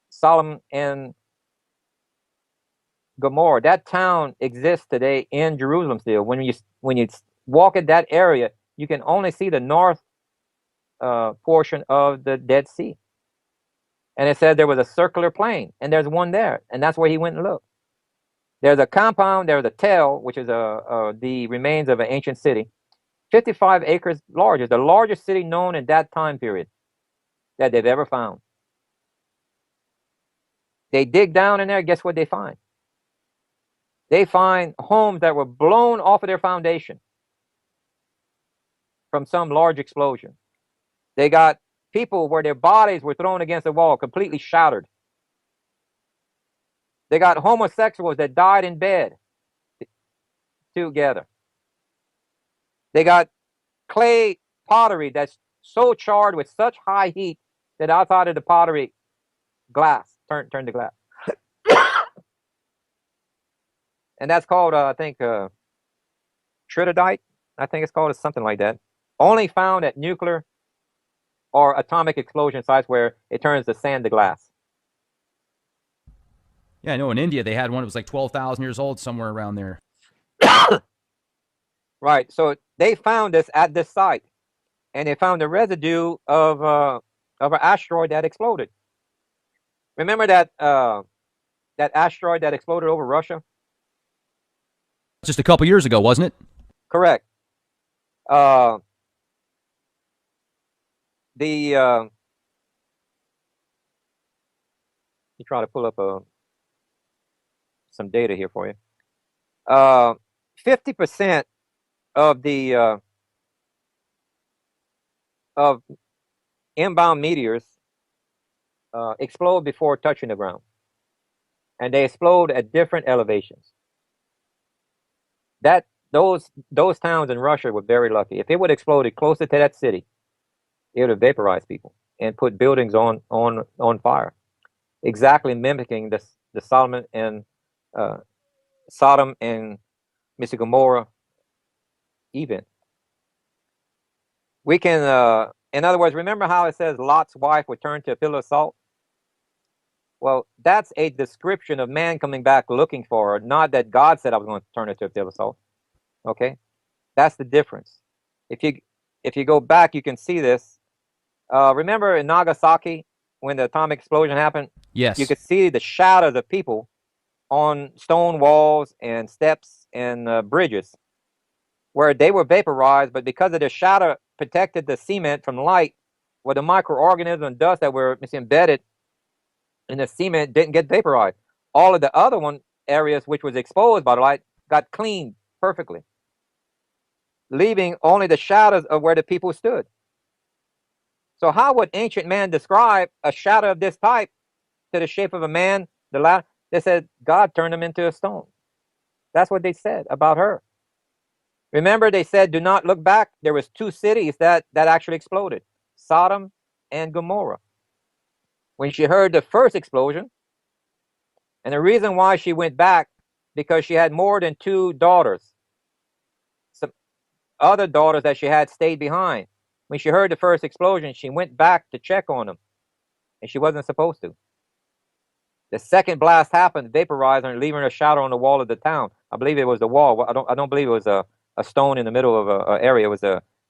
Sodom and Gomorrah. That town exists today in Jerusalem still. When you walk at that area, you can only see the north portion of the Dead Sea. And it said there was a circular plain, and there's one there, and that's where he went and looked. There's a compound, there's a tell, which is the remains of an ancient city, 55 acres large. It's the largest city known in that time period that they've ever found. They dig down in there, guess what they find? They find homes that were blown off of their foundation from some large explosion. They got people where their bodies were thrown against the wall, completely shattered. They got homosexuals that died in bed together. They got clay pottery that's so charred with such high heat that outside of the pottery, glass turned to glass. And that's called, I think, tritodite. I think it's called something like that. Only found at nuclear or atomic explosion sites where it turns the sand to glass. Yeah, I know in India they had one that was like 12,000 years old, somewhere around there. Right. So they found this at this site, and they found the residue of an asteroid that exploded. Remember that that asteroid that exploded over Russia? Just a couple years ago, wasn't it? Correct. Uh, the you try to pull up some data here for you. 50% of the of inbound meteors explode before touching the ground, and they explode at different elevations. That those towns in Russia were very lucky. If it would have exploded closer to that city, it would have vaporized people and put buildings on fire, exactly mimicking the Sodom and Gomorrah event. We can, in other words, remember how it says Lot's wife would turn to a pillar of salt? Well, that's a description of man coming back looking for her, not that God said I was going to turn her to a pillar of salt. Okay, that's the difference. If you go back, you can see this. Remember in Nagasaki when the atomic explosion happened? Yes. You could see the shadows of people on stone walls and steps and bridges where they were vaporized, but because of the shadow protected the cement from light, where the microorganisms and dust that were embedded in the cement didn't get vaporized. All of the other areas which was exposed by the light got cleaned perfectly. leaving only the shadows of where the people stood. So how would ancient man describe a shadow of this type to the shape of a man? They said God turned him into a stone. That's what they said about her. Remember, they said, do not look back. There was two cities that actually exploded, Sodom and Gomorrah. When she heard the first explosion, and the reason why she went back, because she had more than two daughters. Some other daughters that she had stayed behind. When she heard the first explosion, she went back to check on them, and she wasn't supposed to. The second blast happened, vaporized her, leaving a shadow on the wall of the town. I believe it was the wall. I don't believe it was a stone in the middle of a area. It was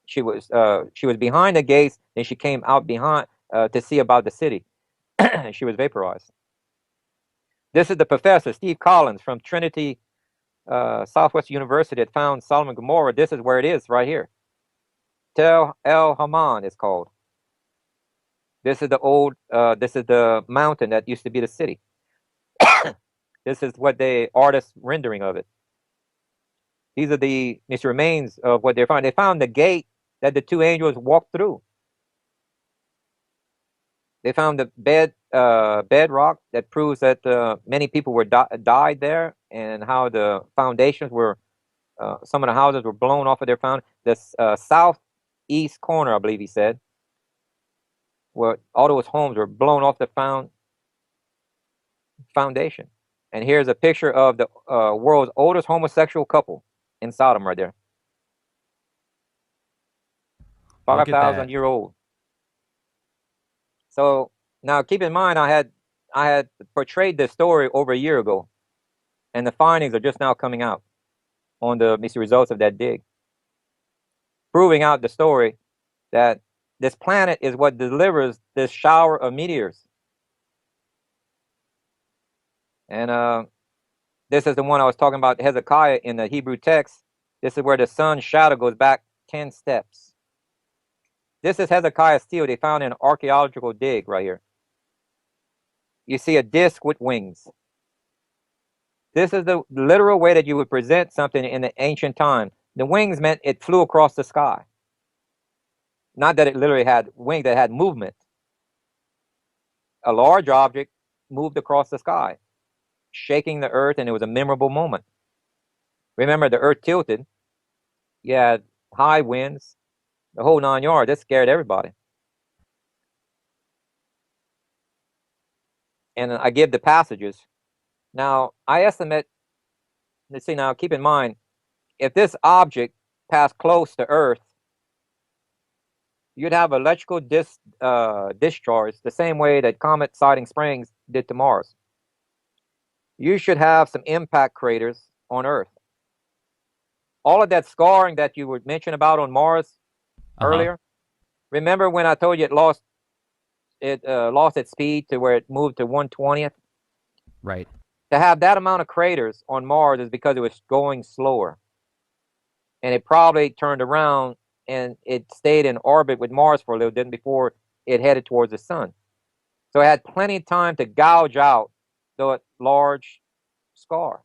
she was behind the gates, and she came out behind to see about the city. She was vaporized. This is the professor, Steve Collins, from Trinity Southwest University, that found Sodom and Gomorrah. This is where it is, right here. Tel El Haman is called. This is the mountain that used to be the city. This is what the artist rendering of it. These are these remains of what they found. They found the gate that the two angels walked through. They found the bedrock that proves that many people were died there, and how the foundations were. Some of the houses were blown off of their foundation. This southeast corner, I believe he said, where all those homes were blown off the foundation. And here's a picture of the world's oldest homosexual couple in Sodom, right there. Look at 5,000 that. year old. So now keep in mind, I had portrayed this story over a year ago, and the findings are just now coming out on the results of that dig, proving out the story that this planet is what delivers this shower of meteors. And this is the one I was talking about, Hezekiah, in the Hebrew text. This is where the sun's shadow goes back 10 steps. This is Hezekiah's stele they found in an archaeological dig right here. You see a disc with wings. This is the literal way that you would present something in the ancient time. The wings meant it flew across the sky. Not that it literally had wings, that had movement. A large object moved across the sky, shaking the earth, and it was a memorable moment. Remember, the earth tilted. You had high winds, the whole 9 yards. That scared everybody. And I give the passages. Now, I estimate, let's see now, keep in mind, if this object passed close to Earth, you'd have electrical discharge the same way that Comet Siding Springs did to Mars. You should have some impact craters on Earth. All of that scarring that you were mentioning about on Mars earlier, remember when I told you it lost its speed to where it moved to 1/20th? Right. To have that amount of craters on Mars is because it was going slower. And it probably turned around and it stayed in orbit with Mars for a little bit before it headed towards the sun. So it had plenty of time to gouge out the large scar.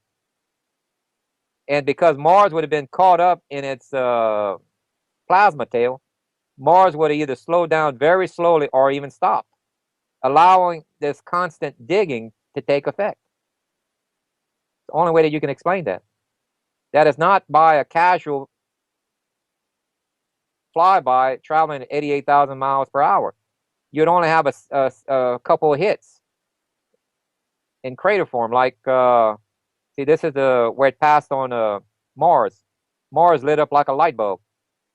And because Mars would have been caught up in its plasma tail, Mars would have either slowed down very slowly or even stopped, allowing this constant digging to take effect. It's the only way that you can explain that. That is not by a casual flyby traveling at 88,000 miles per hour. You'd only have a couple of hits in crater form. Like, see, this is where it passed on Mars. Mars lit up like a light bulb.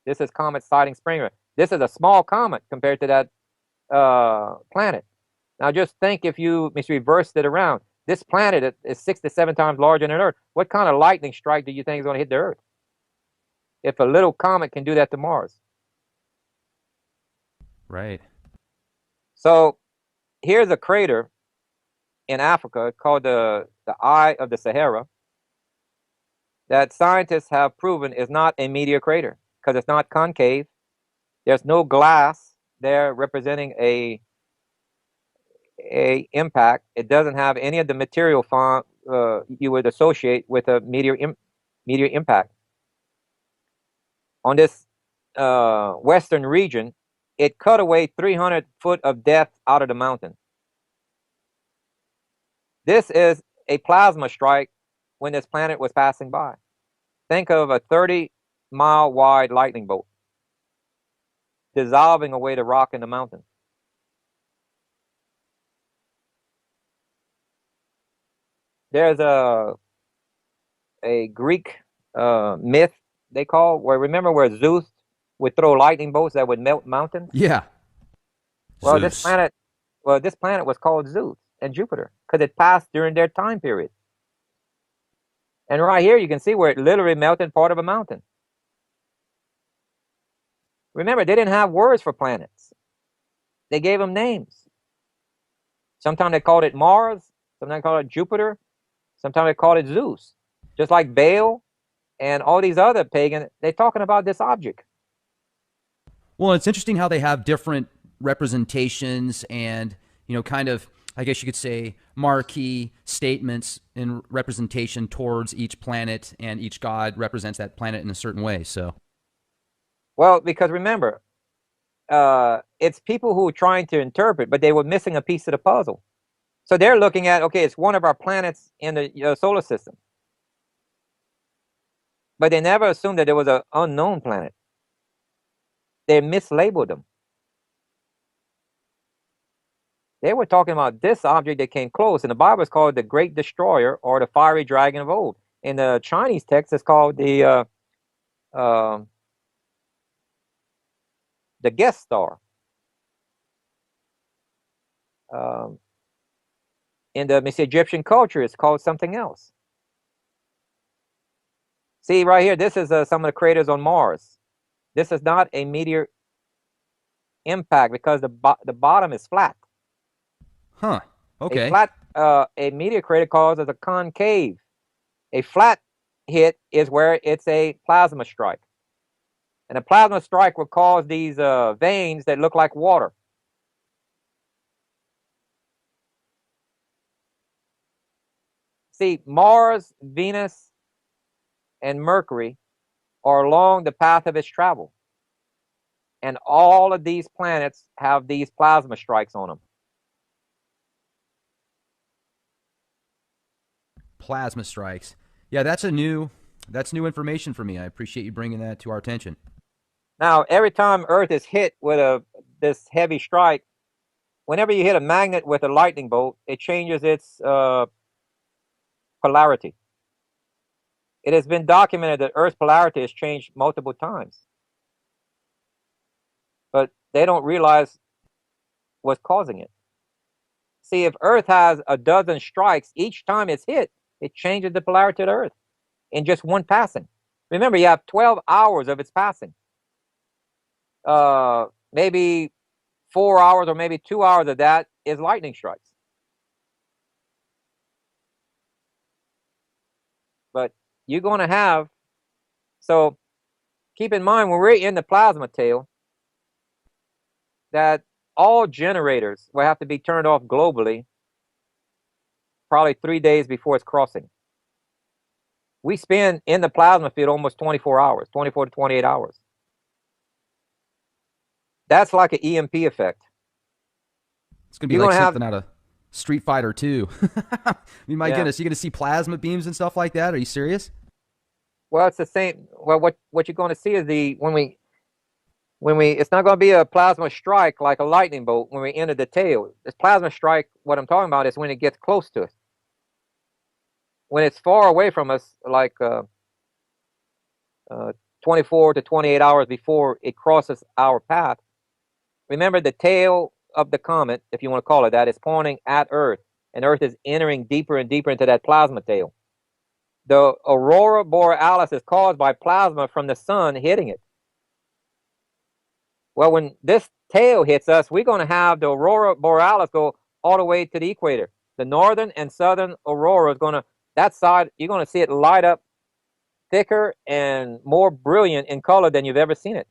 This is Comet Siding Springer. This is a small comet compared to that planet. Now, just think if you reversed it around. This planet is 6 to 7 times larger than Earth. What kind of lightning strike do you think is going to hit the Earth? If a little comet can do that to Mars. Right. So here's a crater in Africa called the Eye of the Sahara that scientists have proven is not a meteor crater because it's not concave. There's no glass there representing a impact. It doesn't have any of the material you would associate with a meteor impact. on this western region, it cut away 300 foot of depth out of the mountain. This is a plasma strike when this planet was passing by. Think of a 30-mile wide lightning bolt dissolving away the rock in the mountain. There's a Greek myth they call remember where Zeus would throw lightning bolts that would melt mountains? Yeah. Well, Zeus. this planet was called Zeus and Jupiter because it passed during their time period. And right here you can see where it literally melted part of a mountain. Remember, they didn't have words for planets. They gave them names. Sometimes they called it Mars, sometimes they called it Jupiter, sometimes they called it Zeus. Just like Baal and all these other pagan, they're talking about this object. Well, it's interesting how they have different representations and, kind of, I guess you could say, marquee statements in representation towards each planet, and each god represents that planet in a certain way. So, well, because remember, it's people who are trying to interpret, but they were missing a piece of the puzzle. So they're looking at, okay, it's one of our planets in the solar system. But they never assumed that there was an unknown planet. They mislabeled them. They were talking about this object that came close, and the Bible is called the Great Destroyer or the Fiery Dragon of old. In the Chinese text, it's called the guest star. In the Egyptian culture, it's called something else. See right here, this is some of the craters on Mars. This is not a meteor impact because the bottom is flat. Huh. Okay. A meteor crater causes a concave. A flat hit is where it's a plasma strike. And a plasma strike will cause these veins that look like water. See, Mars, Venus, and Mercury are along the path of its travel. And all of these planets have these plasma strikes on them. Plasma strikes. Yeah, that's new information for me. I appreciate you bringing that to our attention. Now, every time Earth is hit with this heavy strike, whenever you hit a magnet with a lightning bolt, it changes its polarity. It has been documented that Earth's polarity has changed multiple times. But they don't realize what's causing it. See, if Earth has a dozen strikes, each time it's hit, it changes the polarity of the Earth in just one passing. Remember, you have 12 hours of its passing. Maybe 4 hours or maybe 2 hours of that is lightning strikes. But you're going to have, so keep in mind when we're in the plasma tail, that all generators will have to be turned off globally probably 3 days before it's crossing. We spend in the plasma field almost 24 hours, 24 to 28 hours. That's like an EMP effect. It's going to be like something out of Street Fighter 2. I mean, my goodness, you're going to see plasma beams and stuff like that? Are you serious? Well, it's the same. Well, what you're going to see is when we it's not going to be a plasma strike like a lightning bolt when we enter the tail. This plasma strike, what I'm talking about is when it gets close to us. When it's far away from us, like 24 to 28 hours before it crosses our path. Remember, the tail of the comet, if you want to call it that, is pointing at Earth, and Earth is entering deeper and deeper into that plasma tail. The aurora borealis is caused by plasma from the sun hitting it. Well, when this tail hits us, we're going to have the aurora borealis go all the way to the equator. The northern and southern aurora is going to, that side, you're going to see it light up thicker and more brilliant in color than you've ever seen it.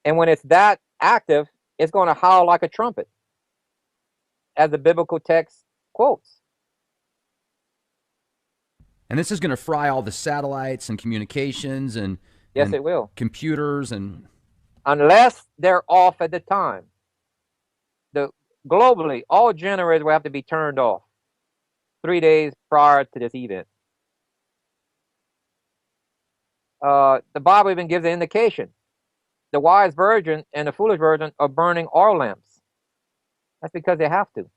And when it's that active, it's going to howl like a trumpet, as the biblical text quotes. And this is going to fry all the satellites and communications and Yes, and it will. computers and Unless they're off at the time. The globally, all generators will have to be turned off 3 days prior to this event. The Bible even gives an indication. The wise virgin and the foolish virgin are burning oil lamps. That's because they have to.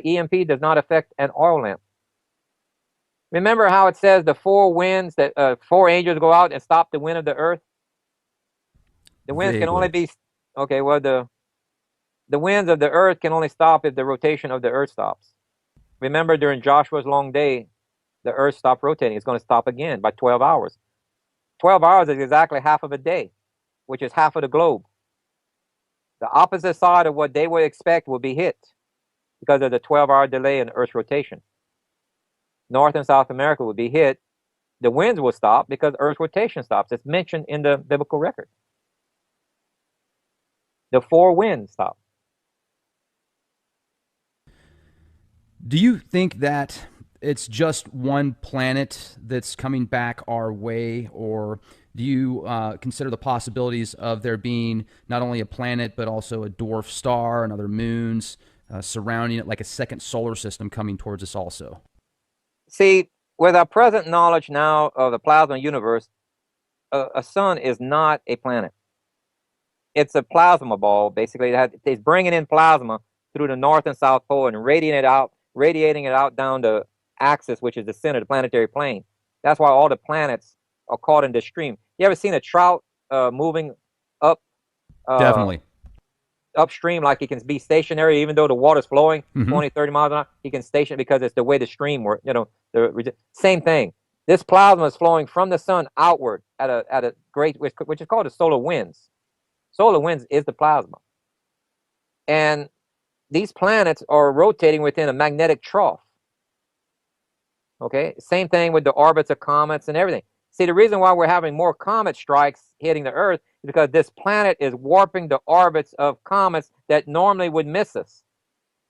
EMP does not affect an oil lamp. Remember how it says the four winds that 4 angels go out and stop the wind of the earth? The winds can only vaguely. be okay. Well, the winds of the earth can only stop if the rotation of the earth stops. Remember, during Joshua's long day, the earth stopped rotating. It's going to stop again by 12 hours. 12 hours is exactly half of a day, which is half of the globe. The opposite side of what they would expect will be hit because of the 12-hour delay in Earth's rotation. North and South America will be hit. The winds will stop because Earth's rotation stops. It's mentioned in the biblical record. The four winds stop. Do you think that it's just one planet that's coming back our way, or do you consider the possibilities of there being not only a planet but also a dwarf star and other moons surrounding it, like a second solar system coming towards us also? See, with our present knowledge now of the plasma universe, a sun is not a planet. It's a plasma ball, basically. It's bringing in plasma through the north and south pole and radiating it out down the axis, which is the center, the planetary plane. That's why all the planets are caught in this stream. You ever seen a trout moving up uh, Definitely. upstream, like he can be stationary even though the water's flowing Mm-hmm. 20, 30 miles an hour? He can station because it's the way the stream works. The same thing. This plasma is flowing from the sun outward at a great, which is called the solar winds. Solar winds is the plasma. And these planets are rotating within a magnetic trough. Okay, same thing with the orbits of comets and everything. See, the reason why we're having more comet strikes hitting the Earth is because this planet is warping the orbits of comets that normally would miss us.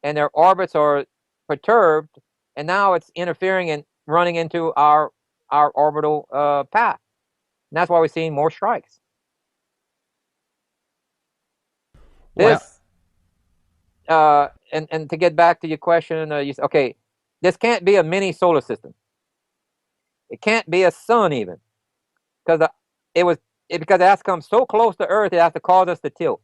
And their orbits are perturbed, and now it's interfering and running into our orbital path. And that's why we're seeing more strikes. Well, This, and to get back to your question, okay, this can't be a mini solar system. It can't be a sun even, because because it has to come so close to Earth, it has to cause us to tilt.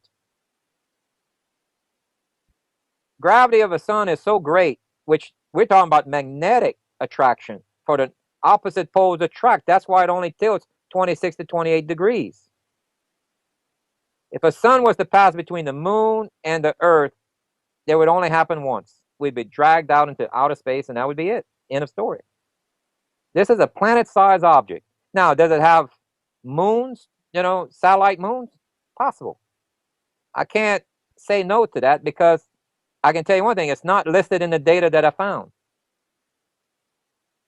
Gravity of a sun is so great, which we're talking about magnetic attraction for the opposite poles attract. That's why it only tilts 26 to 28 degrees. If a sun was to pass between the moon and the Earth, it would only happen once. We'd be dragged out into outer space, and that would be it. End of story. This is a planet-sized object. Now, does it have moons, satellite moons? Possible. I can't say no to that because I can tell you one thing, it's not listed in the data that I found.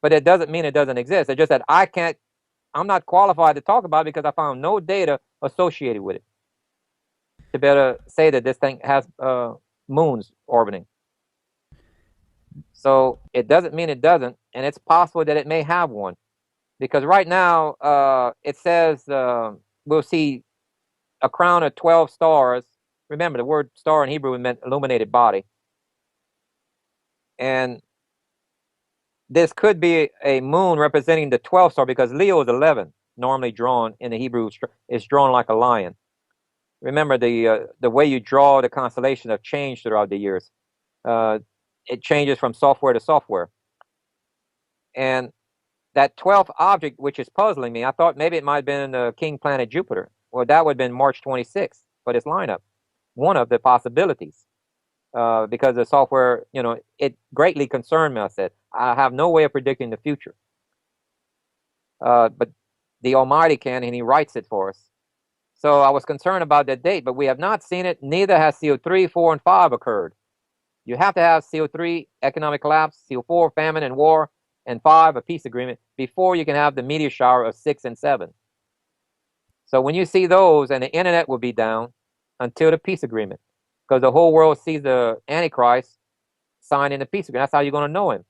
But it doesn't mean it doesn't exist. It's just that I'm not qualified to talk about it because I found no data associated with it to better say that this thing has moons orbiting. So it doesn't mean it doesn't, and it's possible that it may have one. Because right now, it says we'll see a crown of 12 stars. Remember, the word star in Hebrew meant illuminated body. And this could be a moon representing the 12th star because Leo is 11, normally drawn in the Hebrew. It's drawn like a lion. Remember, the way you draw the constellations have changed throughout the years. It changes from software to software. And that 12th object, which is puzzling me, I thought maybe it might have been the king planet Jupiter. Well, that would have been March 26th for this lineup. One of the possibilities. Because the software, it greatly concerned me. I said, I have no way of predicting the future. But the Almighty can, and He writes it for us. So I was concerned about that date, but we have not seen it. Neither has CO3, 4, and 5 occurred. You have to have CO3, economic collapse, CO4, famine and war, and 5, a peace agreement, before you can have the meteor shower of 6 and 7. So when you see those, and the internet will be down until the peace agreement, because the whole world sees the Antichrist signing the peace agreement. That's how you're going to know him.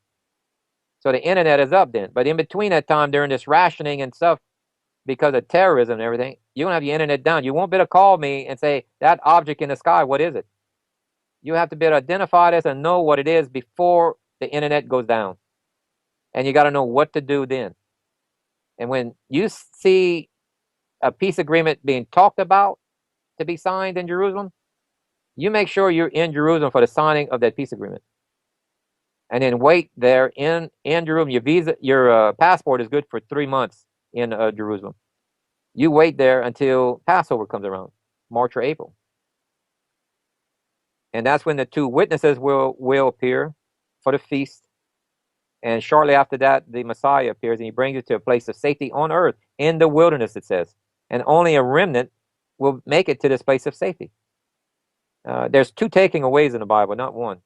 So the internet is up then. But in between that time, during this rationing and stuff, because of terrorism and everything, you don't have your internet down. You won't be able to call me and say, that object in the sky, what is it? You have to be able to identify this and know what it is before the internet goes down. And you got to know what to do then. And when you see a peace agreement being talked about to be signed in Jerusalem, you make sure you're in Jerusalem for the signing of that peace agreement. And then wait there in Jerusalem. Your passport is good for 3 months in Jerusalem. You wait there until Passover comes around, March or April. And that's when the two witnesses will appear for the feast. And shortly after that, the Messiah appears, and he brings you to a place of safety on earth, in the wilderness, it says. And only a remnant will make it to this place of safety. There's two taking aways in the Bible, not one.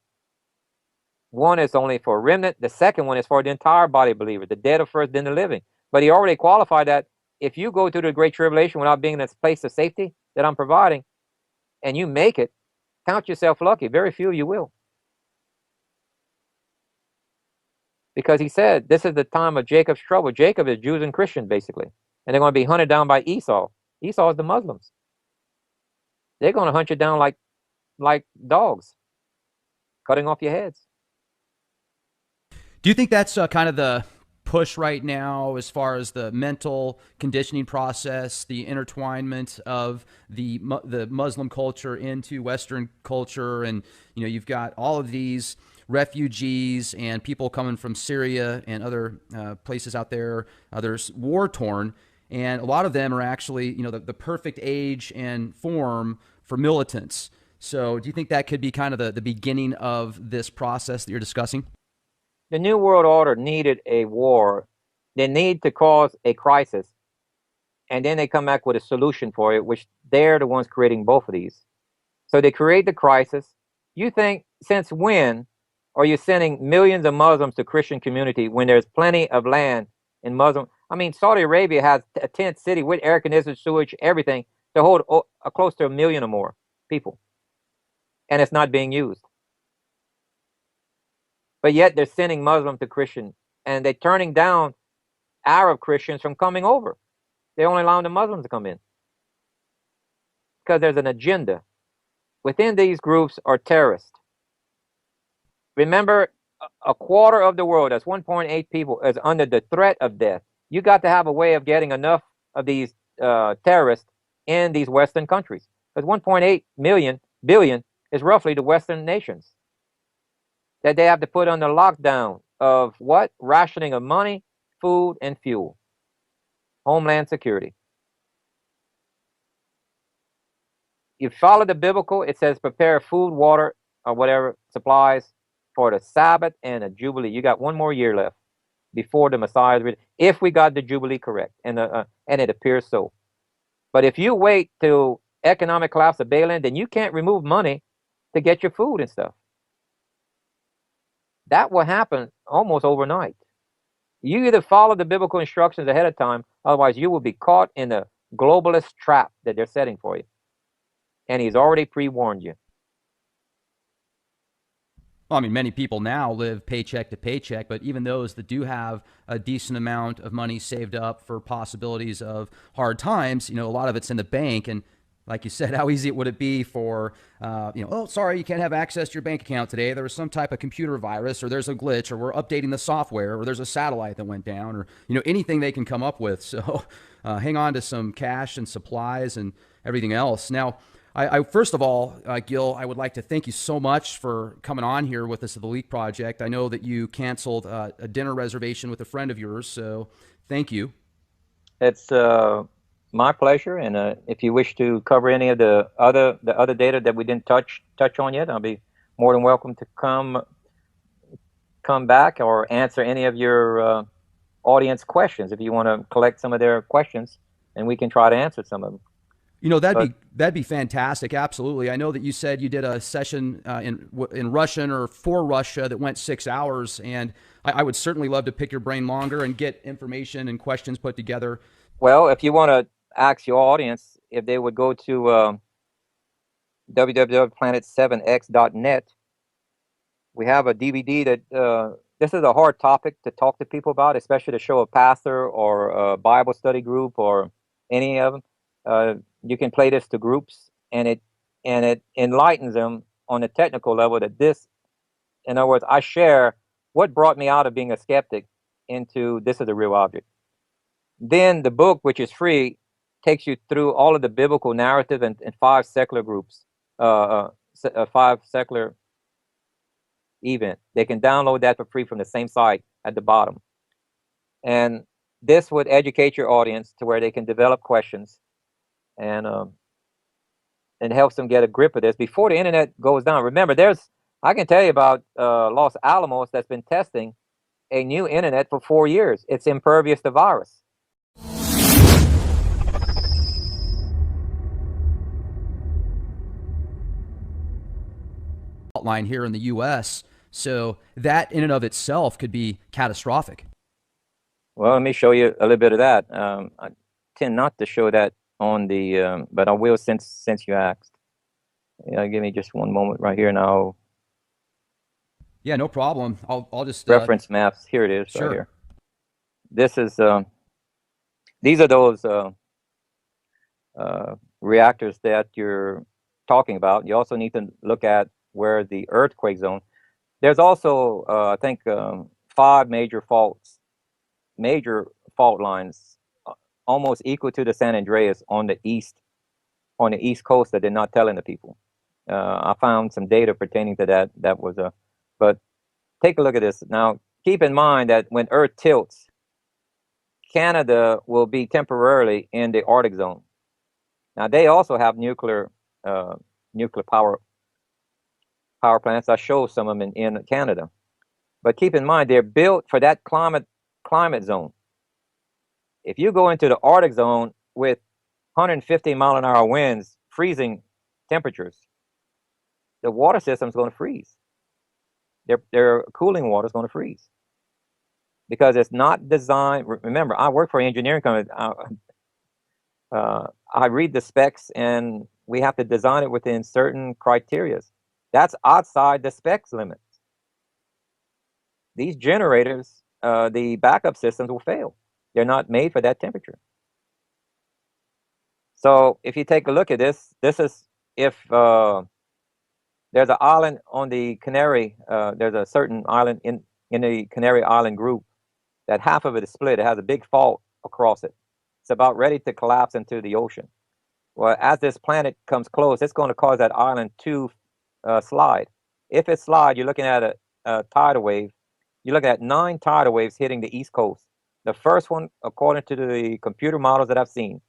One is only for a remnant. The second one is for the entire body of believers, the dead are first, then the living. But he already qualified that if you go through the Great Tribulation without being in this place of safety that I'm providing, and you make it, count yourself lucky. Very few you will. Because he said, this is the time of Jacob's trouble. Jacob is Jews and Christians, basically. And they're going to be hunted down by Esau. Esau is the Muslims. They're going to hunt you down like dogs, cutting off your heads. Do you think that's kind of the push right now as far as the mental conditioning process, the intertwinement of the Muslim culture into Western culture? And, you've got all of these refugees and people coming from Syria and other places out there, others war-torn. And a lot of them are actually, the perfect age and form for militants. So do you think that could be kind of the beginning of this process that you're discussing? The New World Order needed a war. They need to cause a crisis. And then they come back with a solution for it, which they're the ones creating both of these. So they create the crisis. You think, since when are you sending millions of Muslims to Christian community when there's plenty of land in Muslim? I mean, Saudi Arabia has a tent city with air conditioning, sewage, everything to hold close to 1 million or more people. And it's not being used. But yet they're sending Muslims to Christian, and they're turning down Arab Christians from coming over. They're only allowing the Muslims to come in because there's an agenda. Within these groups are terrorists. Remember, a quarter of the world, that's 1.8 people, is under the threat of death. You got to have a way of getting enough of these terrorists in these Western countries, because 1.8 billion is roughly the Western nations that they have to put under lockdown of what? Rationing of money, food, and fuel. Homeland security. You follow the biblical, it says prepare food, water, or whatever supplies for the Sabbath and the Jubilee. You got 1 more year left before the Messiah is ready, if we got the Jubilee correct, and it appears so. But if you wait till economic collapse of bail-in, then you can't remove money to get your food and stuff. That will happen almost overnight. You either follow the biblical instructions ahead of time, otherwise you will be caught in the globalist trap that they're setting for you. And he's already pre-warned you. Well, I mean, many people now live paycheck to paycheck, but even those that do have a decent amount of money saved up for possibilities of hard times, a lot of it's in the bank. And like you said, how easy would it be for, oh, sorry, you can't have access to your bank account today. There was some type of computer virus, or there's a glitch, or we're updating the software, or there's a satellite that went down, or, anything they can come up with. So hang on to some cash and supplies and everything else. Now, I first of all, Gil, I would like to thank you so much for coming on here with us at the Leak Project. I know that you canceled a dinner reservation with a friend of yours, so thank you. It's my pleasure, and if you wish to cover any of the other data that we didn't touch on yet, I'll be more than welcome to come back or answer any of your audience questions if you want to collect some of their questions, and we can try to answer some of them. That'd be fantastic. Absolutely. I know that you said you did a session in Russian or for Russia that went 6 hours, and I would certainly love to pick your brain longer and get information and questions put together. Well, if you want to ask your audience if they would go to www.planet7x.net, we have a DVD that this is a hard topic to talk to people about, especially to show a pastor or a Bible study group or any of them. You can play this to groups, and it enlightens them on a technical level that this, in other words, I share what brought me out of being a skeptic into this is a real object. Then the book, which is free, takes you through all of the biblical narrative and five secular groups, five secular event. They can download that for free from the same site at the bottom. And this would educate your audience to where they can develop questions and helps them get a grip of this before the internet goes down. Remember, I can tell you about Los Alamos that's been testing a new internet for 4 years. It's impervious to virus. Line here in the U.S., so that in and of itself could be catastrophic. Well, let me show you a little bit of that. I tend not to show that on the, but I will since you asked. Give me just one moment right here now. Yeah, no problem. I'll just reference maps. Here it is. Sure. Right here. This is these are those reactors that you're talking about. You also need to look at where the earthquake zone. There's also I think 5 major fault lines, almost equal to the San Andreas on the east coast that they're not telling the people. I found some data pertaining to that. That was but take a look at this. Now, keep in mind that when Earth tilts, Canada will be temporarily in the Arctic zone. Now, they also have nuclear power plants. I show some of them in Canada. But keep in mind, they're built for that climate zone. If you go into the Arctic zone with 150-mile-an-hour winds, freezing temperatures, the water system is going to freeze. Their cooling water is going to freeze because it's not designed. Remember, I work for an engineering company. I read the specs, and we have to design it within certain criteria. That's outside the specs limits. These generators, the backup systems will fail. They're not made for that temperature. So if you take a look at this is if there's an island on the Canary, there's a certain island in the Canary Island group that half of it is split. It has a big fault across it. It's about ready to collapse into the ocean. Well, as this planet comes close, it's going to cause that island to slide. If it slides, you're looking at a tidal wave. You're looking at 9 tidal waves hitting the East Coast. The first one, according to the computer models that I've seen,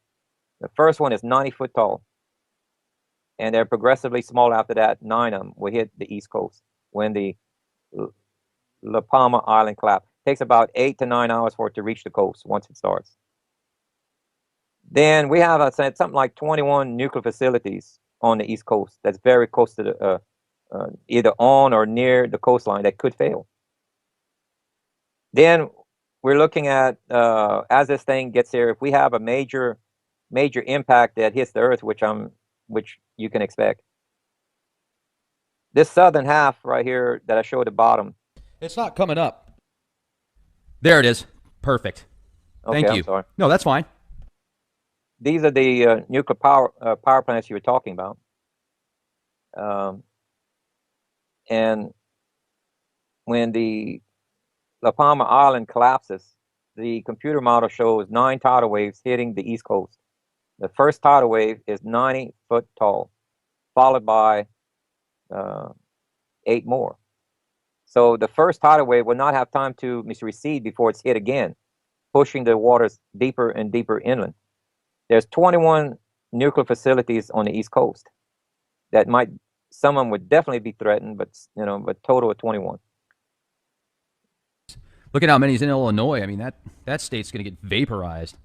the first one is 90 foot tall. And they're progressively small after that. 9 of them will hit the East Coast when the La Palma Island collapse. It takes about 8 to 9 hours for it to reach the coast once it starts. Then we have something like 21 nuclear facilities on the East Coast that's very close to the either on or near the coastline that could fail. Then we're looking at as this thing gets here, if we have a major impact that hits the Earth, which you can expect. This southern half right here that I showed at the bottom. It's not coming up. There it is. Perfect. Okay, Thank you. I'm sorry. No, that's fine. These are the nuclear power plants you were talking about. And when the La Palma Island collapses, the computer model shows 9 tidal waves hitting the East Coast. The first tidal wave is 90 foot tall, followed by 8 more. So the first tidal wave will not have time to recede before it's hit again, pushing the waters deeper and deeper inland. There's 21 nuclear facilities on the East Coast that some of them would definitely be threatened, but total of 21. Look at how many's in Illinois. I mean, that state's going to get vaporized.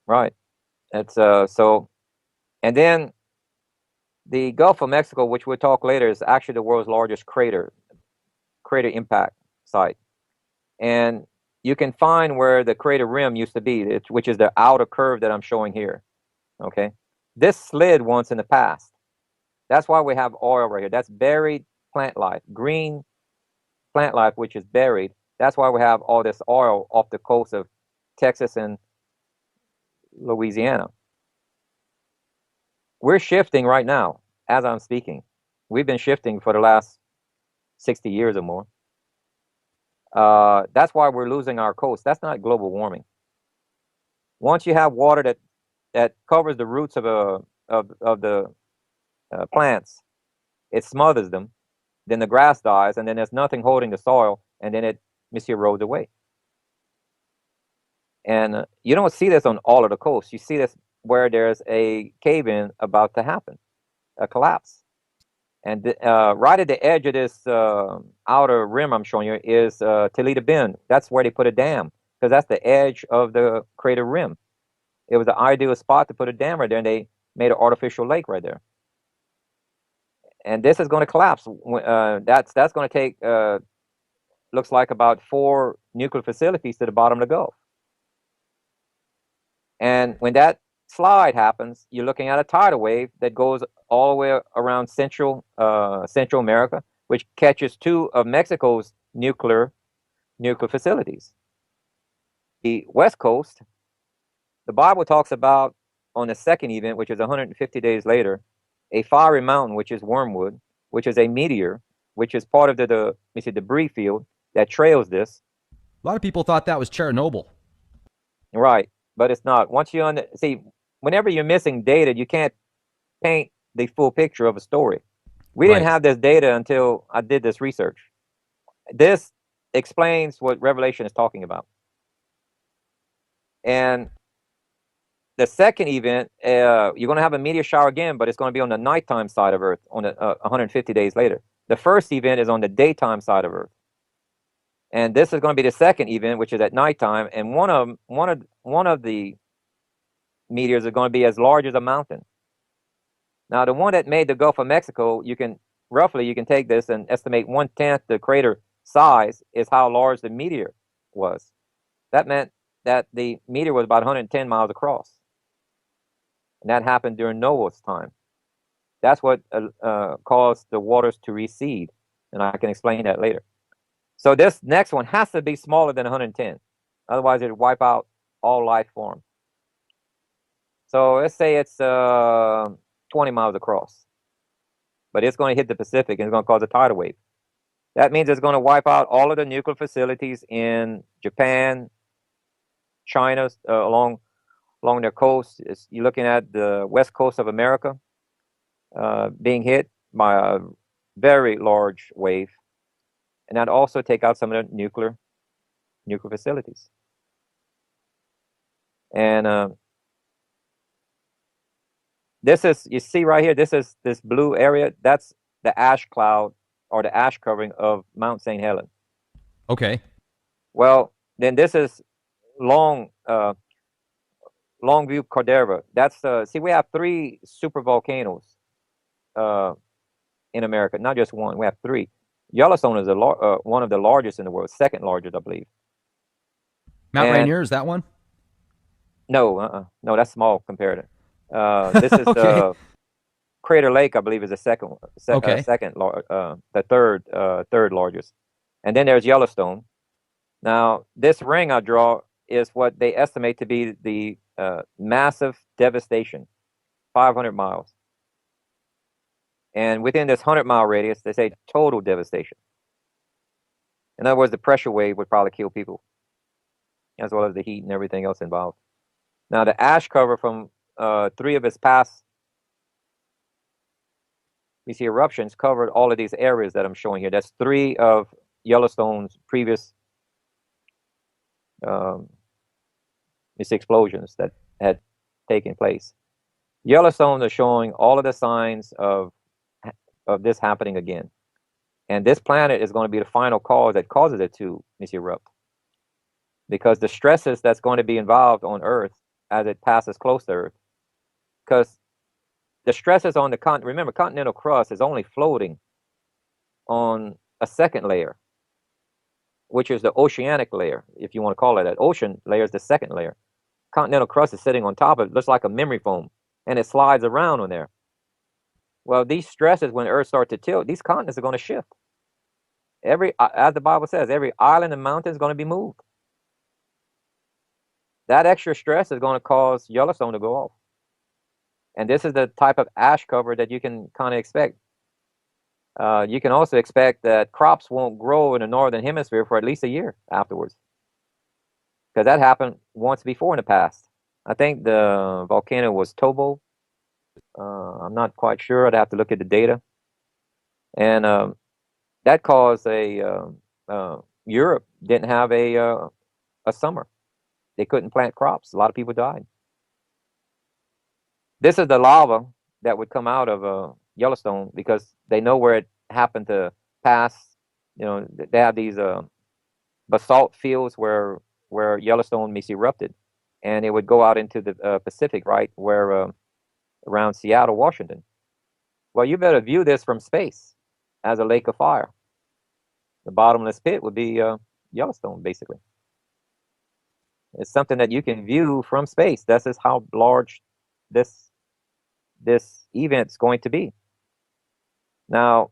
Right. That's so, and then the Gulf of Mexico, which we'll talk later, is actually the world's largest crater impact site, and you can find where the crater rim used to be, which is the outer curve that I'm showing here. Okay, this slid once in the past. That's why we have oil right here. That's buried plant life, green plant life, which is buried. That's why we have all this oil off the coast of Texas and Louisiana. We're shifting right now as I'm speaking. We've been shifting for the last 60 years or more. That's why we're losing our coast. That's not global warming. Once you have water that covers the roots of the plants, it smothers them. Then the grass dies, and then there's nothing holding the soil, and then it erodes away. And you don't see this on all of the coast. You see this where there's a cave-in about to happen, a collapse. And right at the edge of this outer rim I'm showing you is Toledo Bend. That's where they put a dam, because that's the edge of the crater rim. It was the ideal spot to put a dam right there, and they made an artificial lake right there. And this is going to collapse. That's going to take, looks like about 4 nuclear facilities to the bottom of the Gulf. And when that slide happens, you're looking at a tidal wave that goes all the way around Central America, which catches 2 of Mexico's nuclear facilities. The West Coast, the Bible talks about on the second event, which is 150 days later, a fiery mountain, which is wormwood, which is a meteor, which is part of the debris field that trails this. A lot of people thought that was Chernobyl. Right, but it's not. Once you see, whenever you're missing data, you can't paint the full picture of a story. We didn't have this data until I did this research. This explains what Revelation is talking about. And the second event, you're going to have a meteor shower again, but it's going to be on the nighttime side of Earth on 150 days later. The first event is on the daytime side of Earth. And this is going to be the second event, which is at nighttime. And one of the meteors is going to be as large as a mountain. Now, the one that made the Gulf of Mexico, you can take this and estimate 1/10 the crater size is how large the meteor was. That meant that the meteor was about 110 miles across. And that happened during Noah's time. That's what caused the waters to recede. And I can explain that later. So this next one has to be smaller than 110. Otherwise, it would wipe out all life form. So let's say it's 20 miles across. But it's going to hit the Pacific and it's going to cause a tidal wave. That means it's going to wipe out all of the nuclear facilities in Japan, China, along their coast. You're looking at the west coast of America being hit by a very large wave. And that also take out some of the nuclear facilities. And this is, you see right here, this is this blue area. That's the ash cloud or the ash covering of Mount St. Helens. Okay. Well, then this is Longview Caldera. That's see, we have 3 super volcanoes in America, not just one. We have 3. Yellowstone is one of the largest in the world, second largest, I believe. Mount Rainier, is that one? No, no, that's small compared to. This is okay. Crater Lake, I believe, is the second, the third largest, and then there's Yellowstone. Now, this ring I draw is what they estimate to be the massive devastation, 500 miles. And within this 100-mile radius, they say total devastation. In other words, the pressure wave would probably kill people, as well as the heat and everything else involved. Now, the ash cover from 3 of its past, we see eruptions covered all of these areas that I'm showing here. That's 3 of Yellowstone's previous explosions that had taken place. Yellowstone is showing all of the signs of this happening again. And this planet is going to be the final cause that causes it to erupt. Because the stresses that's going to be involved on Earth as it passes close to Earth. Because the stresses on the continent, remember, continental crust is only floating on a second layer, which is the oceanic layer, if you want to call it that. Ocean layer is the second layer. Continental crust is sitting on top of it, looks like a memory foam, and it slides around on there. Well, these stresses, when Earth starts to tilt, these continents are going to shift. as the Bible says, every island and mountain is going to be moved. That extra stress is going to cause Yellowstone to go off. And this is the type of ash cover that you can kind of expect. You can also expect that crops won't grow in the northern hemisphere for at least a year afterwards, because that happened once before in the past. I think the volcano was Tobo. I'm not quite sure. I'd have to look at the data. And that caused Europe didn't have a summer. They couldn't plant crops. A lot of people died. This is the lava that would come out of Yellowstone, because they know where it happened to pass. You know, they have these basalt fields where Yellowstone meets erupted, and it would go out into the Pacific, right, where around Seattle, Washington. Well, you better view this from space as a lake of fire. The bottomless pit would be Yellowstone, basically. It's something that you can view from space. This is how large this event's going to be. Now,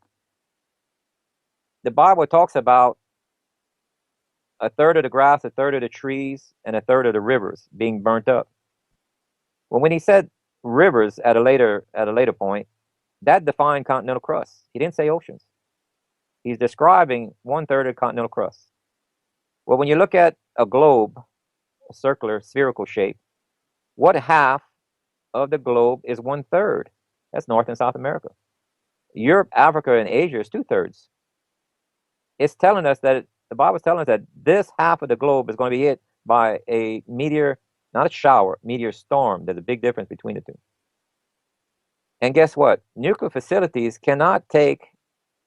the Bible talks about a third of the grass, a third of the trees, and a third of the rivers being burnt up. Well, when he said rivers at a later point, that defined continental crust. He didn't say oceans. He's describing 1/3 of continental crust. Well, when you look at a globe, a circular, spherical shape, what half of the globe is 1/3? That's North and South America. Europe, Africa, and Asia is 2/3. It's telling us that the Bible is telling us that this half of the globe is going to be hit by a meteor, not a shower, meteor storm. There's a big difference between the two. And guess what? Nuclear facilities cannot take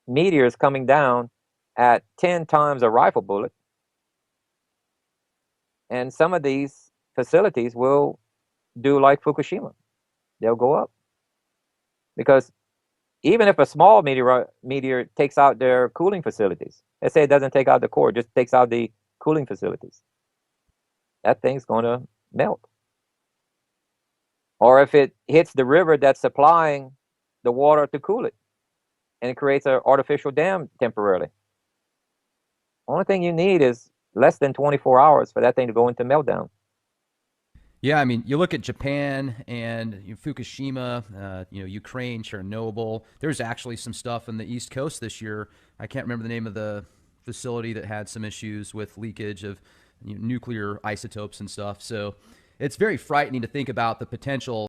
meteors coming down at 10 times a rifle bullet. And some of these facilities will do like Fukushima. They'll go up. Because even if a small meteor takes out their cooling facilities, let's say it doesn't take out the core, just takes out the cooling facilities, that thing's going to melt. Or if it hits the river that's supplying the water to cool it, and it creates an artificial dam temporarily. Only thing you need is less than 24 hours for that thing to go into meltdown. Yeah, I mean, you look at Japan and Fukushima, Ukraine, Chernobyl. There's actually some stuff in the East Coast this year. I can't remember the name of the facility that had some issues with leakage of nuclear isotopes and stuff. So it's very frightening to think about the potential